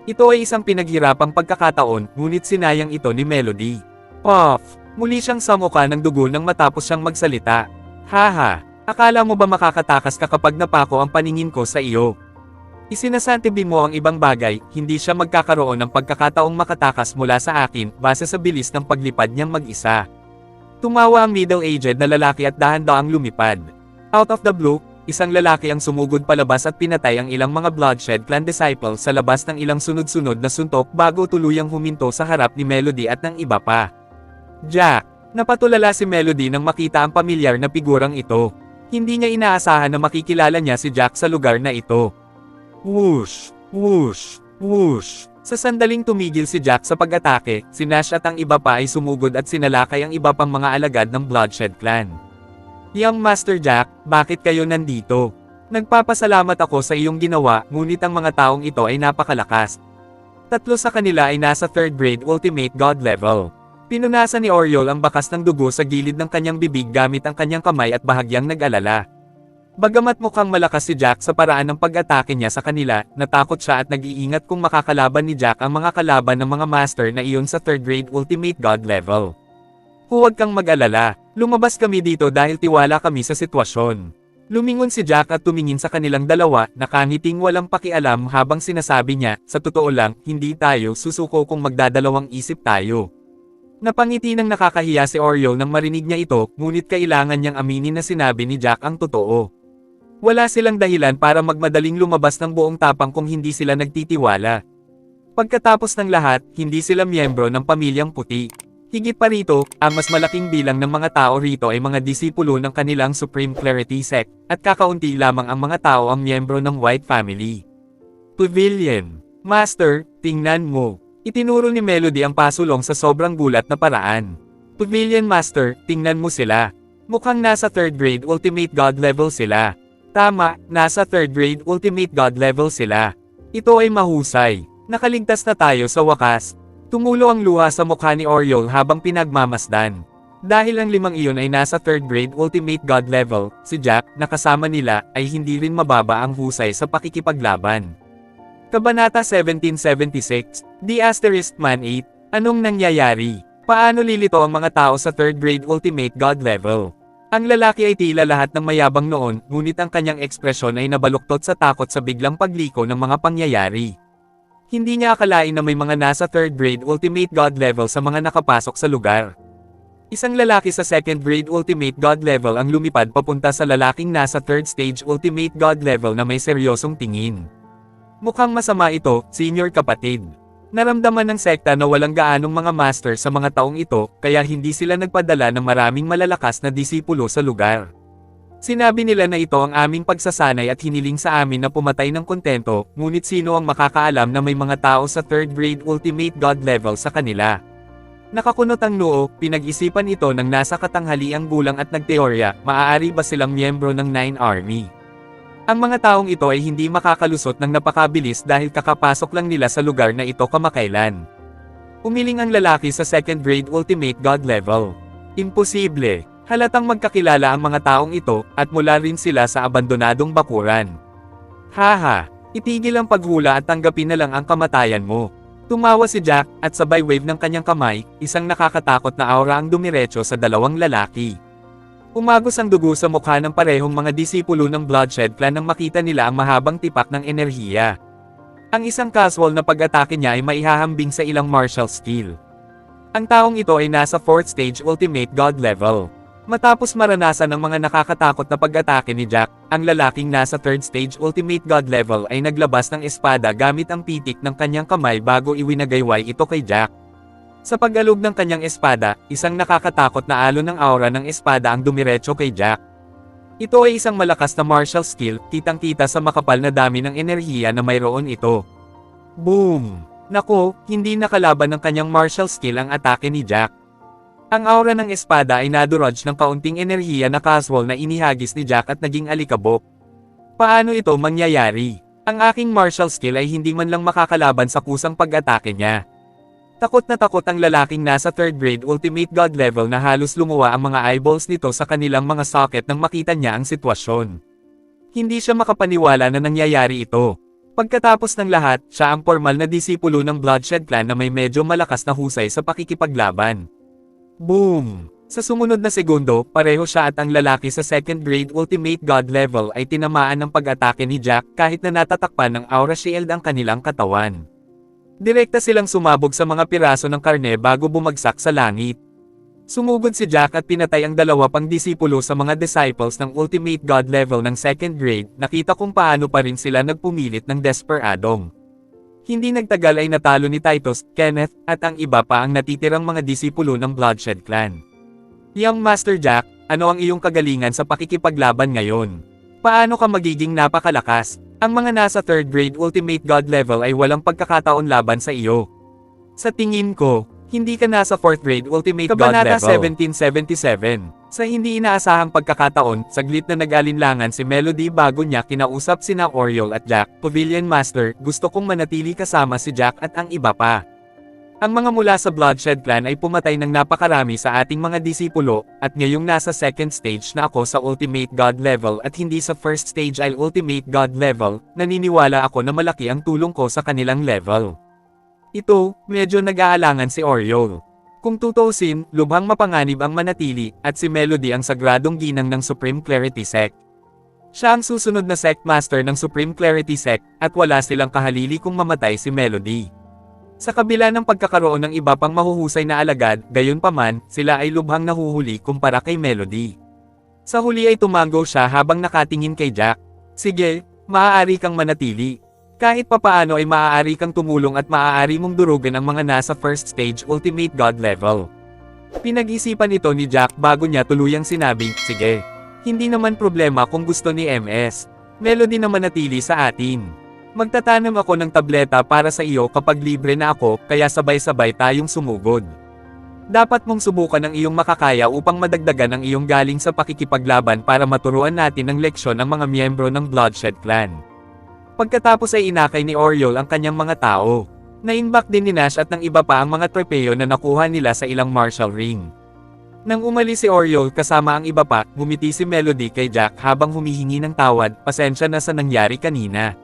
S2: Ito ay isang pinaghirapang pagkakataon, ngunit sinayang ito ni Melody. Puff! Muli siyang samuka ng dugo nang matapos siyang magsalita. Haha! Akala mo ba makakatakas ka kapag napako ang paningin ko sa iyo? Isinasantibi mo ang ibang bagay, hindi siya magkakaroon ng pagkakataong makatakas mula sa akin, base sa bilis ng paglipad niyang mag-isa. Tumawa ang middle-aged na lalaki at dahan-daang lumipad. Out of the blue, isang lalaki ang sumugod palabas at pinatay ang ilang mga Bloodshed Clan disciples sa labas ng ilang sunod-sunod na suntok bago tuluyang huminto sa harap ni Melody at ng iba pa. Jack! Napatulala si Melody nang makita ang pamilyar na figurang ito. Hindi niya inaasahan na makikilala niya si Jack sa lugar na ito. Whoosh! Whoosh! Whoosh! Sa sandaling tumigil si Jack sa pag-atake, si Nash at ang iba pa ay sumugod at sinalakay ang iba pang mga alagad ng Bloodshed Clan. Young Master Jack, bakit kayo nandito? Nagpapasalamat ako sa iyong ginawa, ngunit ang mga taong ito ay napakalakas. Tatlo sa kanila ay nasa 3rd grade Ultimate God level. Pinunasan ni Oriol ang bakas ng dugo sa gilid ng kanyang bibig gamit ang kanyang kamay at bahagyang nag-alala. Bagamat mukhang malakas si Jack sa paraan ng pag-atake niya sa kanila, natakot siya at nag-iingat kung makakalaban ni Jack ang mga kalaban ng mga master na iyon sa 3rd grade Ultimate God level. Huwag kang mag-alala, lumabas kami dito dahil tiwala kami sa sitwasyon. Lumingon si Jack at tumingin sa kanilang dalawa, nakangiting walang pakialam habang sinasabi niya, sa totoo lang, hindi tayo susuko kung magdadalawang isip tayo. Napangiti ng nakakahiya si Oriol nang marinig niya ito, ngunit kailangan niyang aminin na sinabi ni Jack ang totoo. Wala silang dahilan para magmadaling lumabas ng buong tapang kung hindi sila nagtitiwala. Pagkatapos ng lahat, hindi sila miyembro ng Pamilyang Puti. Higit pa rito, ang mas malaking bilang ng mga tao rito ay mga disipulo ng kanilang Supreme Clarity Sect, at kakaunti lamang ang mga tao ang miyembro ng White Family. Pavilion. Master, tingnan mo. Itinuro ni Melody ang pasulong sa sobrang gulat na paraan. Pavilion Master, tingnan mo sila. Mukhang nasa 3rd grade Ultimate God level sila. Tama, nasa 3rd grade Ultimate God level sila. Ito ay mahusay. Nakaligtas na tayo sa wakas. Tumulo ang luha sa mukha ni Oriol habang pinagmamasdan. Dahil ang limang iyon ay nasa 3rd grade Ultimate God level, si Jack, na kasama nila, ay hindi rin mababa ang husay sa pakikipaglaban. Kabanata 1776, The*Man 8, Anong nangyayari? Paano lilito ang mga tao sa 3rd grade Ultimate God level? Ang lalaki ay tila lahat ng mayabang noon, ngunit ang kanyang ekspresyon ay nabaluktot sa takot sa biglang pagliko ng mga pangyayari. Hindi niya akalain na may mga nasa 3rd grade Ultimate God level sa mga nakapasok sa lugar. Isang lalaki sa 2nd grade Ultimate God level ang lumipad papunta sa lalaking nasa 3rd stage Ultimate God level na may seryosong tingin. Mukhang masama ito, senior kapatid. Naramdaman ng sekta na walang gaanong mga master sa mga taong ito, kaya hindi sila nagpadala ng maraming malalakas na disipulo sa lugar. Sinabi nila na ito ang aming pagsasanay at hiniling sa amin na pumatay ng kontento, ngunit sino ang makakaalam na may mga tao sa 3rd grade Ultimate God level sa kanila. Nakakunot ang noo, pinag-isipan ito ng nasa katanghaliang gulang at nagteorya, maaari ba silang miyembro ng 9 Army? Ang mga taong ito ay hindi makakalusot ng napakabilis dahil kakapasok lang nila sa lugar na ito kamakailan. Umiling ang lalaki sa 2nd grade Ultimate God level. Imposible. Halatang magkakilala ang mga taong ito, at mula rin sila sa abandonadong bakuran. Haha, itigil ang paghula at tanggapin na lang ang kamatayan mo. Tumawa si Jack, at sabay wave ng kanyang kamay, isang nakakatakot na aura ang dumiretso sa dalawang lalaki. Umagos ang dugo sa mukha ng parehong mga disipulo ng Bloodshed Clan nang makita nila ang mahabang tipak ng enerhiya. Ang isang casual na pag-atake niya ay maihahambing sa ilang martial skill. Ang taong ito ay nasa 4th stage Ultimate God level. Matapos maranasan ng mga nakakatakot na pag-atake ni Jack, ang lalaking nasa 3rd stage Ultimate God level ay naglabas ng espada gamit ang pitik ng kanyang kamay bago iwinagayway ito kay Jack. Sa pag-alog ng kanyang espada, isang nakakatakot na alon ng aura ng espada ang dumiretso kay Jack. Ito ay isang malakas na martial skill, kitang-kita sa makapal na dami ng enerhiya na mayroon ito. Boom! Nako, hindi nakalaban ng kanyang martial skill ang atake ni Jack. Ang aura ng espada ay nadurudge ng kaunting enerhiya na casual na inihagis ni Jack at naging alikabok. Paano ito mangyayari? Ang aking martial skill ay hindi man lang makakalaban sa kusang pag-atake niya. Takot na takot ang lalaking nasa 3rd grade Ultimate God level na halos lumuwa ang mga eyeballs nito sa kanilang mga socket nang makita niya ang sitwasyon. Hindi siya makapaniwala na nangyayari ito. Pagkatapos ng lahat, siya ang formal na disipulo ng Bloodshed Clan na may medyo malakas na husay sa pakikipaglaban. Boom! Sa sumunod na segundo, pareho siya at ang lalaki sa 2nd grade Ultimate God level ay tinamaan ng pag-atake ni Jack kahit na natatakpan ng aura shield ang kanilang katawan. Direkta silang sumabog sa mga piraso ng karne bago bumagsak sa langit. Sumugod si Jack at pinatay ang dalawa pang disipulo sa mga disciples ng Ultimate God level ng 2nd grade, nakita kung paano pa rin sila nagpumilit ng desperadong. Hindi nagtagal ay natalo ni Titus, Kenneth, at ang iba pa ang natitirang mga disipulo ng Bloodshed Clan. Young Master Jack, ano ang iyong kagalingan sa pakikipaglaban ngayon? Paano ka magiging napakalakas? Ang mga nasa 3rd grade Ultimate God level ay walang pagkakataon laban sa iyo. Sa tingin ko, hindi ka nasa 4th grade Ultimate God level. Kabanata 1777. Sa hindi inaasahang pagkakataon, saglit na nag-alinlangan si Melody bago niya kinausap sina Oriol at Jack. Pavilion Master, gusto kong manatili kasama si Jack at ang iba pa. Ang mga mula sa Bloodshed Clan ay pumatay ng napakarami sa ating mga disipulo, at ngayong nasa 2nd stage na ako sa Ultimate God level at hindi sa 1st stage ay Ultimate God level, naniniwala ako na malaki ang tulong ko sa kanilang level. Ito, medyo nag-aalangan si Oriol. Kung tutuusin, lubhang mapanganib ang manatili, at si Melody ang sagradong ginang ng Supreme Clarity Sect. Siya ang susunod na Sect Master ng Supreme Clarity Sect, at wala silang kahalili kung mamatay si Melody. Sa kabila ng pagkakaroon ng iba pang mahuhusay na alagad, gayunpaman, sila ay lubhang nahuhuli kumpara kay Melody. Sa huli ay tumango siya habang nakatingin kay Jack. Sige, maaari kang manatili. Kahit papaano ay maaari kang tumulong at maaari mong durugan ang mga nasa 1st stage Ultimate God level. Pinag-isipan ito ni Jack bago niya tuluyang sinabing, sige. Hindi naman problema kung gusto ni MS. Melody na manatili sa atin. Magtatanam ako ng tableta para sa iyo kapag libre na ako, kaya sabay-sabay tayong sumugod. Dapat mong subukan ang iyong makakaya upang madagdagan ang iyong galing sa pakikipaglaban para maturuan natin ng leksyon ang mga miyembro ng Bloodshed Clan. Pagkatapos ay inakay ni Oriol ang kanyang mga tao. Nainbak din ni Nash at ng iba pa ang mga trepeyo na nakuha nila sa ilang martial ring. Nang umalis si Oriol kasama ang iba pa, ngumiti si Melody kay Jack habang humihingi ng tawad, pasensya na sa nangyari kanina.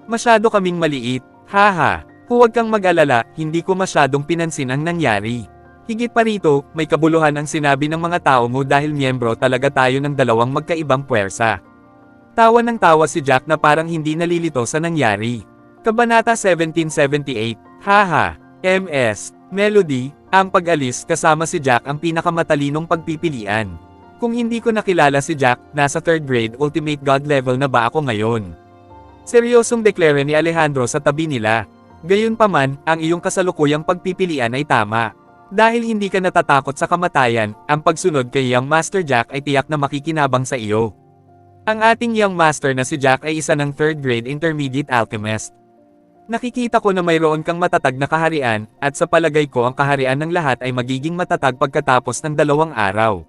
S2: Masyado kaming maliit, haha. Huwag kang mag-alala, hindi ko masyadong pinansin ang nangyari. Higit pa rito, may kabuluhan ang sinabi ng mga tao mo dahil miyembro talaga tayo ng dalawang magkaibang puwersa. Tawa ng tawa si Jack na parang hindi nalilito sa nangyari. Kabanata 1778, haha, MS, Melody, ang pag-alis kasama si Jack ang pinakamatalinong pagpipilian. Kung hindi ko nakilala si Jack, nasa 3rd grade Ultimate God level na ba ako ngayon? Seryosong deklara ni Alejandro sa tabi nila. Gayunpaman, ang iyong kasalukuyang pagpipilian ay tama. Dahil hindi ka natatakot sa kamatayan, ang pagsunod kay Young Master Jack ay tiyak na makikinabang sa iyo. Ang ating Young Master na si Jack ay isa ng 3rd grade Intermediate Alchemist. Nakikita ko na mayroon kang matatag na kaharian, at sa palagay ko ang kaharian ng lahat ay magiging matatag pagkatapos ng 2 araw.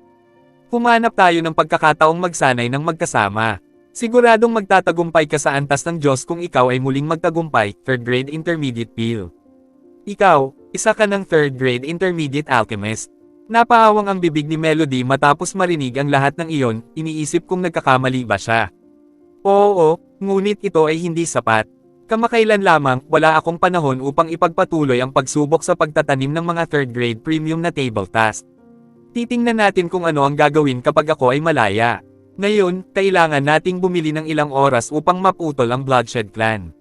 S2: Humanap tayo ng pagkakataong magsanay ng magkasama. Siguradong magtatagumpay ka sa antas ng Diyos kung ikaw ay muling magtagumpay, 3rd grade Intermediate Pil. Ikaw, isa ka ng 3rd grade Intermediate Alchemist. Napahawang ang bibig ni Melody matapos marinig ang lahat ng iyon, iniisip kung nagkakamali ba siya. Oo, ngunit ito ay hindi sapat. Kamakailan lamang, wala akong panahon upang ipagpatuloy ang pagsubok sa pagtatanim ng mga 3rd grade premium na table task. Titingnan natin kung ano ang gagawin kapag ako ay malaya. Ngayon, kailangan nating bumili ng ilang oras upang maputol ang Bloodshed Clan.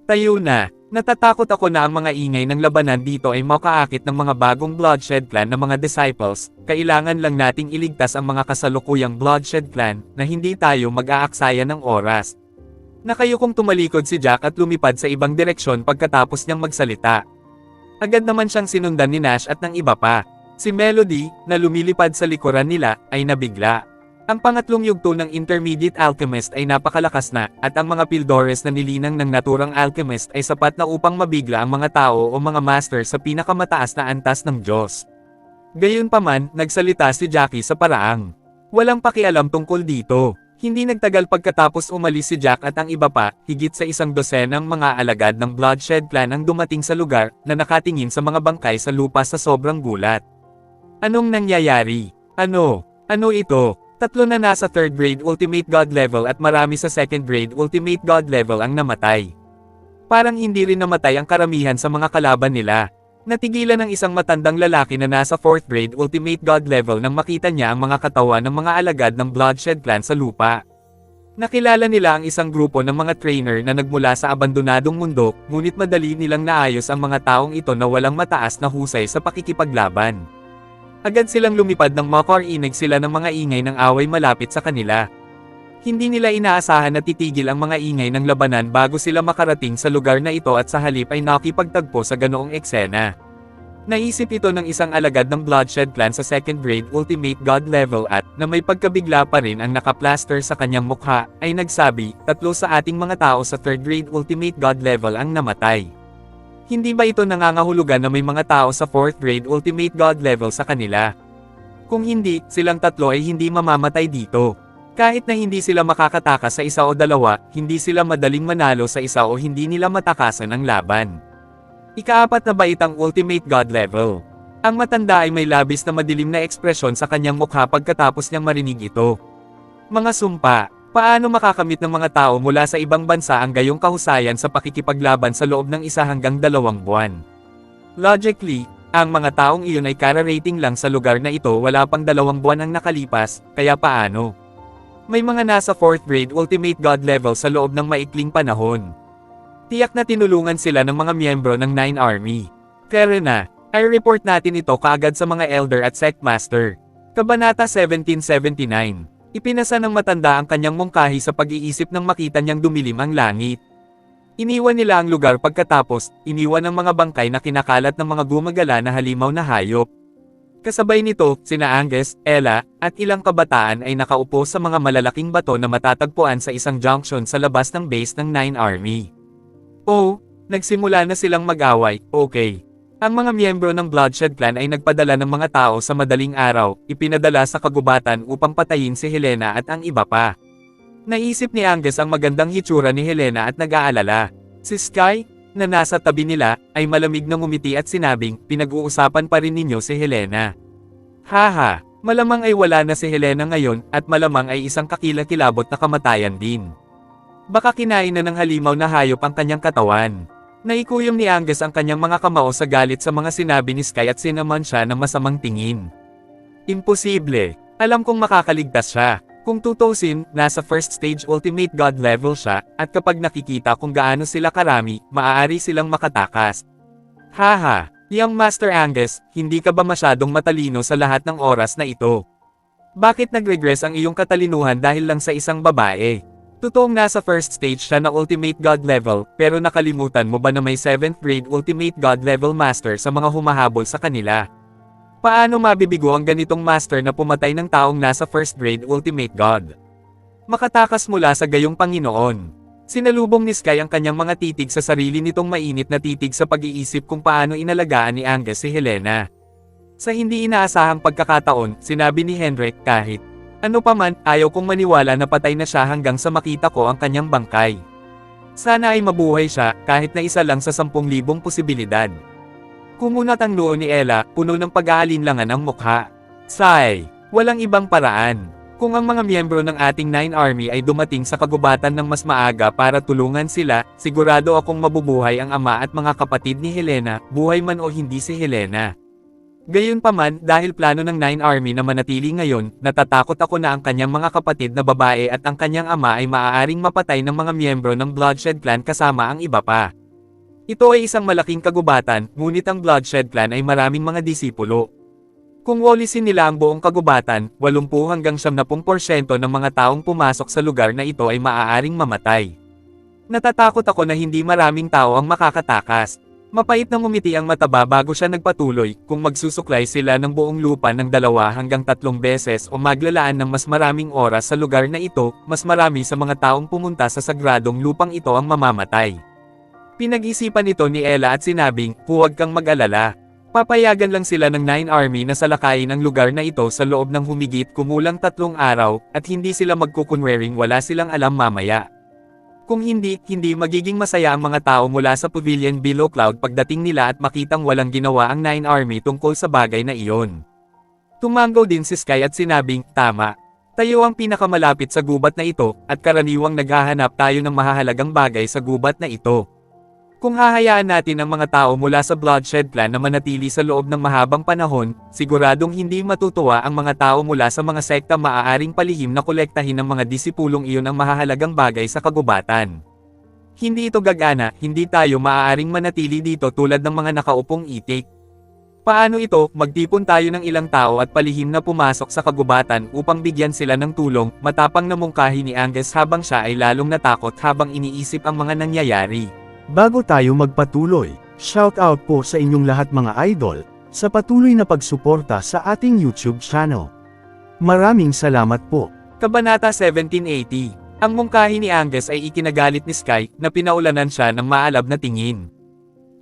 S2: Tayo na, natatakot ako na ang mga ingay ng labanan dito ay makaakit ng mga bagong Bloodshed Clan na mga disciples, kailangan lang nating iligtas ang mga kasalukuyang Bloodshed Clan na hindi tayo mag-aaksaya ng oras. Nakayukong tumalikod si Jack at lumipad sa ibang direksyon pagkatapos niyang magsalita. Agad naman siyang sinundan ni Nash at ng iba pa. Si Melody, na lumilipad sa likuran nila, ay nabigla. Ang pangatlong yugto ng Intermediate Alchemist ay napakalakas na, at ang mga Pildores na nilinang ng naturang Alchemist ay sapat na upang mabigla ang mga tao o mga master sa pinakamataas na antas ng Diyos. Gayunpaman, nagsalita si Jackie sa paraang. Walang pakialam tungkol dito. Hindi nagtagal pagkatapos umalis si Jack at ang iba pa, higit sa 100 ng mga alagad ng Bloodshed Clan ang dumating sa lugar, na nakatingin sa mga bangkay sa lupa sa sobrang gulat. Anong nangyayari? Ano ito? 3 na nasa 3rd grade Ultimate God level at marami sa 2nd grade Ultimate God level ang namatay. Parang hindi rin namatay ang karamihan sa mga kalaban nila. Natigilan ng isang matandang lalaki na nasa 4th grade Ultimate God level nang makita niya ang mga katawan ng mga alagad ng Bloodshed Clan sa lupa. Nakilala nila ang isang grupo ng mga trainer na nagmula sa abandonadong mundo, ngunit madali nilang naayos ang mga taong ito na walang mataas na husay sa pakikipaglaban. Agad silang lumipad ng makarinig sila ng mga ingay ng away malapit sa kanila. Hindi nila inaasahan na titigil ang mga ingay ng labanan bago sila makarating sa lugar na ito at sa halip ay nakipagtagpo sa ganoong eksena. Naisip ito ng isang alagad ng Bloodshed Clan sa 2nd grade Ultimate God level at, na may pagkabigla pa rin ang nakaplaster sa kanyang mukha, ay nagsabi, 3 sa ating mga tao sa 3rd grade Ultimate God level ang namatay. Hindi ba ito nangangahulugan na may mga tao sa 4th grade Ultimate God level sa kanila? Kung hindi, silang 3 ay hindi mamamatay dito. Kahit na hindi sila makakatakas sa 1 o 2, hindi sila madaling manalo sa 1 o hindi nila matakasan ang laban. Ika-4 na bait ang Ultimate God level. Ang matanda ay may labis na madilim na ekspresyon sa kanyang mukha pagkatapos niyang marinig ito. Mga sumpa, paano makakamit ng mga tao mula sa ibang bansa ang gayong kahusayan sa pakikipaglaban sa loob ng 1 hanggang 2 buwan? Logically, ang mga taong iyon ay kararating lang sa lugar na ito wala pang 2 buwan ang nakalipas, kaya paano? May mga nasa 4th grade Ultimate God level sa loob ng maikling panahon. Tiyak na tinulungan sila ng mga miyembro ng 9 Army. Pero na, ay report natin ito kaagad sa mga elder at sect master. Kabanata 1779. Ipinasa ng matanda ang kanyang mungkahi sa pag-iisip nang makita niyang dumilim ang langit. Iniwan nila ang lugar pagkatapos, iniwan ang mga bangkay na kinakalat ng mga gumagala na halimaw na hayop. Kasabay nito, sina Angus, Ella, at ilang kabataan ay nakaupo sa mga malalaking bato na matatagpuan sa isang junction sa labas ng base ng 9 Army. Oh, nagsimula na silang mag-away, okay. Ang mga miyembro ng Bloodshed Clan ay nagpadala ng mga tao sa madaling araw, ipinadala sa kagubatan upang patayin si Helena at ang iba pa. Naisip ni Angus ang magandang hitsura ni Helena at nag-aalala. Si Sky, na nasa tabi nila, ay malamig na ngumiti at sinabing, pinag-uusapan pa rin ninyo si Helena. Haha, malamang ay wala na si Helena ngayon, at malamang ay isang kakilakilabot na kamatayan din. Baka kinain na ng halimaw na hayop ang kanyang katawan. Naikuyom ni Angus ang kanyang mga kamao sa galit sa mga sinabi ni Sky at sinaman siya ng masamang tingin. Imposible. Alam kong makakaligtas siya. Kung tutusin, nasa 1st stage Ultimate God level siya, at kapag nakikita kung gaano sila karami, maaari silang makatakas. Haha, Young Master Angus, hindi ka ba masyadong matalino sa lahat ng oras na ito? Bakit nag-regress ang iyong katalinuhan dahil lang sa isang babae? Totoong nasa 1st stage siya na Ultimate God level, pero nakalimutan mo ba na may 7th grade Ultimate God level Master sa mga humahabol sa kanila? Paano mabibigo ang ganitong Master na pumatay ng taong nasa 1st grade Ultimate God? Makatakas mula sa gayong Panginoon. Sinalubong ni Sky ang kanyang mga titig sa sarili nitong mainit na titig sa pag-iisip kung paano inalagaan ni Angus si Helena. Sa hindi inaasahang pagkakataon, sinabi ni Henrik kahit ano paman, ayaw kong maniwala na patay na siya hanggang sa makita ko ang kanyang bangkay. Sana ay mabuhay siya, kahit na isa lang sa 10,000 posibilidad. Kumunat ang noo ni Ella, puno ng pag-aalinlangan ang mukha. Sigh, walang ibang paraan. Kung ang mga miyembro ng ating 9 Army ay dumating sa kagubatan ng mas maaga para tulungan sila, sigurado akong mabubuhay ang ama at mga kapatid ni Helena, buhay man o hindi si Helena. Gayunpaman, dahil plano ng 9 Army na manatili ngayon, natatakot ako na ang kanyang mga kapatid na babae at ang kanyang ama ay maaaring mapatay ng mga miyembro ng Bloodshed Clan kasama ang iba pa. Ito ay isang malaking kagubatan, ngunit ang Bloodshed Clan ay maraming mga disipulo. Kung walisin nila ang buong kagubatan, 80 hanggang 70% ng mga taong pumasok sa lugar na ito ay maaaring mamatay. Natatakot ako na hindi maraming tao ang makakatakas. Mapait na ngumiti ang mataba bago siya nagpatuloy, kung magsusuklay sila ng buong lupa ng 2 hanggang 3 beses o maglalaan ng mas maraming oras sa lugar na ito, mas marami sa mga taong pumunta sa sagradong lupang ito ang mamamatay. Pinag-isipan ito ni Ella at sinabing, huwag kang mag-alala. Papayagan lang sila ng 9 Army na salakayin ang lugar na ito sa loob ng humigit kumulang 3 araw, at hindi sila magkukunwering wala silang alam mamaya. Kung hindi magiging masaya ang mga tao mula sa Pavilion Below Cloud pagdating nila at makitang walang ginawa ang 9 Army tungkol sa bagay na iyon. Tumanggaw din si Sky at sinabing, tama. Tayo ang pinakamalapit sa gubat na ito, at karaniwang naghahanap tayo ng mahahalagang bagay sa gubat na ito. Kung hahayaan natin ang mga tao mula sa Bloodshed Clan na manatili sa loob ng mahabang panahon, siguradong hindi matutuwa ang mga tao mula sa mga sekta maaaring palihim na kolektahin ng mga disipulong iyon ang mahahalagang bagay sa kagubatan. Hindi ito gagana, hindi tayo maaaring manatili dito tulad ng mga nakaupong itik. Paano ito, magtipon tayo ng ilang tao at palihim na pumasok sa kagubatan upang bigyan sila ng tulong, matapang na mungkahi ni Angus habang siya ay lalong natakot habang iniisip ang mga nangyayari.
S1: Bago tayo magpatuloy, shoutout po sa inyong lahat mga idol, sa patuloy na pagsuporta sa ating YouTube channel. Maraming salamat po.
S2: Kabanata 1780. Ang mungkahi ni Angus ay ikinagalit ni Sky, na pinaulanan siya ng maalab na tingin.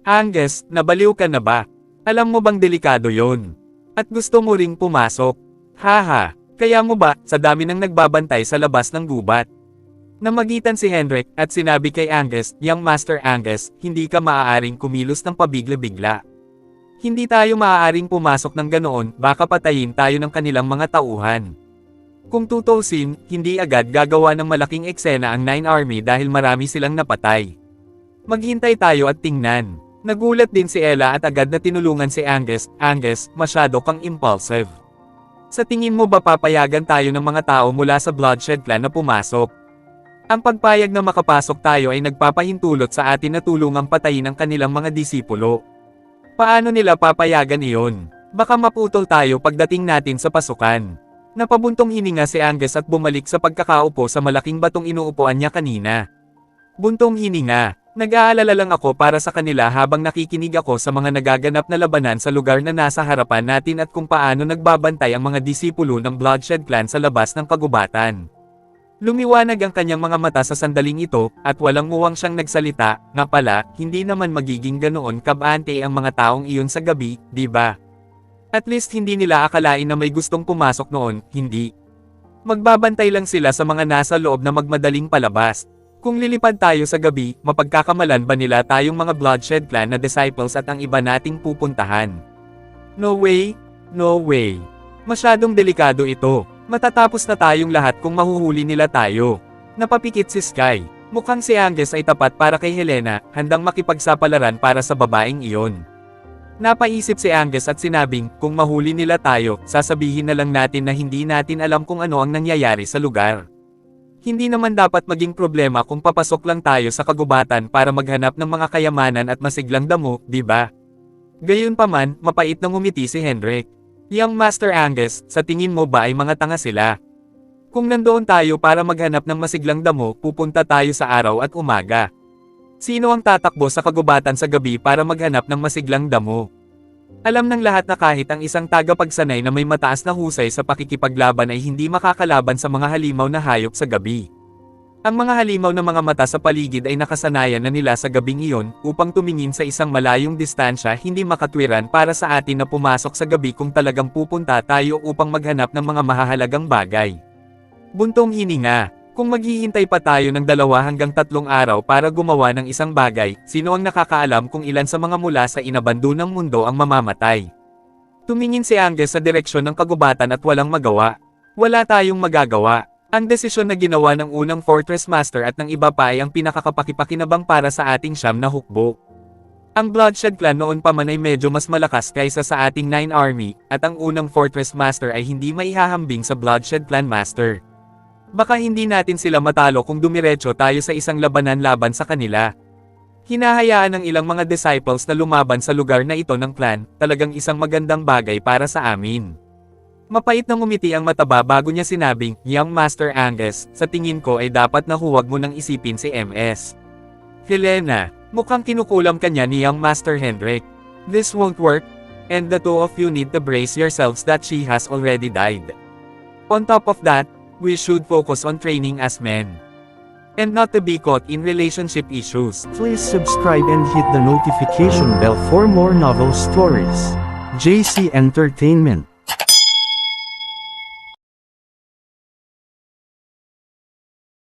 S2: Angus, nabaliw ka na ba? Alam mo bang delikado yon? At gusto mo ring pumasok? Haha, kaya mo ba, sa dami ng nagbabantay sa labas ng gubat? Namagitan si Henrik, at sinabi kay Angus, Young Master Angus, hindi ka maaaring kumilos ng pabigla-bigla. Hindi tayo maaaring pumasok ng ganoon, baka patayin tayo ng kanilang mga tauhan. Kung tutusin, hindi agad gagawa ng malaking eksena ang Nine Army dahil marami silang napatay. Maghintay tayo at tingnan. Nagulat din si Ella at agad na tinulungan si Angus. Angus, masyado kang impulsive. Sa tingin mo ba papayagan tayo ng mga tao mula sa Bloodshed Clan na pumasok? Ang pagpayag na makapasok tayo ay nagpapahintulot sa atin na tulungang patayin ang kanilang mga disipulo. Paano nila papayagan iyon? Baka maputol tayo pagdating natin sa pasukan. Napabuntong hininga si Angus at bumalik sa pagkakaupo sa malaking batong inuupuan niya kanina. Buntong hininga. Nag-aalala lang ako para sa kanila habang nakikinig ako sa mga nagaganap na labanan sa lugar na nasa harapan natin at kung paano nagbabantay ang mga disipulo ng Bloodshed Clan sa labas ng kagubatan. Lumiwanag ang kanyang mga mata sa sandaling ito, at walang muwang siyang nagsalita. Nga pala, hindi naman magiging ganoon kabante ang mga taong iyon sa gabi, di ba? At least hindi nila akalain na may gustong pumasok noon, hindi. Magbabantay lang sila sa mga nasa loob na magmadaling palabas. Kung lilipad tayo sa gabi, mapagkakamalan ba nila tayong mga Bloodshed Clan na disciples at ang iba nating pupuntahan? No way, no way. Masyadong delikado ito. Matatapos na tayong lahat kung mahuhuli nila tayo. Napapikit si Sky. Mukhang si Angus ay tapat para kay Helena, handang makipagsapalaran para sa babaeng iyon. Napaisip si Angus at sinabing, kung mahuli nila tayo, sasabihin na lang natin na hindi natin alam kung ano ang nangyayari sa lugar. Hindi naman dapat maging problema kung papasok lang tayo sa kagubatan para maghanap ng mga kayamanan at masiglang damo, di ba? Gayunpaman, mapait nang ngumiti si Henrik. Young Master Angus, sa tingin mo ba ay mga tanga sila? Kung nandoon tayo para maghanap ng masiglang damo, pupunta tayo sa araw at umaga. Sino ang tatakbo sa kagubatan sa gabi para maghanap ng masiglang damo? Alam ng lahat na kahit ang isang tagapagsanay na may mataas na husay sa pakikipaglaban ay hindi makakalaban sa mga halimaw na hayop sa gabi. Ang mga halimaw na mga mata sa paligid ay nakasanayan na nila sa gabing iyon, upang tumingin sa isang malayong distansya hindi makatwiran para sa atin na pumasok sa gabi kung talagang pupunta tayo upang maghanap ng mga mahahalagang bagay. Buntong hininga. Kung maghihintay pa tayo ng 2 hanggang 3 araw para gumawa ng isang bagay, sino ang nakakaalam kung ilan sa mga mula sa inabandonang mundo ang mamamatay? Tumingin si Angus sa direksyon ng kagubatan at walang magawa. Wala tayong magagawa. Ang desisyon na ginawa ng unang Fortress Master at ng iba pa ay ang pinakakapakipakinabang para sa ating siyam na hukbo. Ang Bloodshed Clan noon pa man ay medyo mas malakas kaysa sa ating Nine Army, at ang unang Fortress Master ay hindi maihahambing sa Bloodshed Clan Master. Baka hindi natin sila matalo kung dumiretso tayo sa isang labanan laban sa kanila. Hinahayaan ng ilang mga disciples na lumaban sa lugar na ito ng clan, talagang isang magandang bagay para sa amin. Mapait na ngumiti ang mataba bago niya sinabing, Young Master Angus, sa tingin ko ay dapat na huwag mo nang isipin si MS. Helena, mukhang kinukulam ka niya ni Young Master Henrik. This won't work, and the two of you need to brace yourselves that she has already died. On top of that, we should focus on training as men. And not to be caught in relationship issues.
S1: Please subscribe and hit the notification bell for more novel stories. JC Entertainment.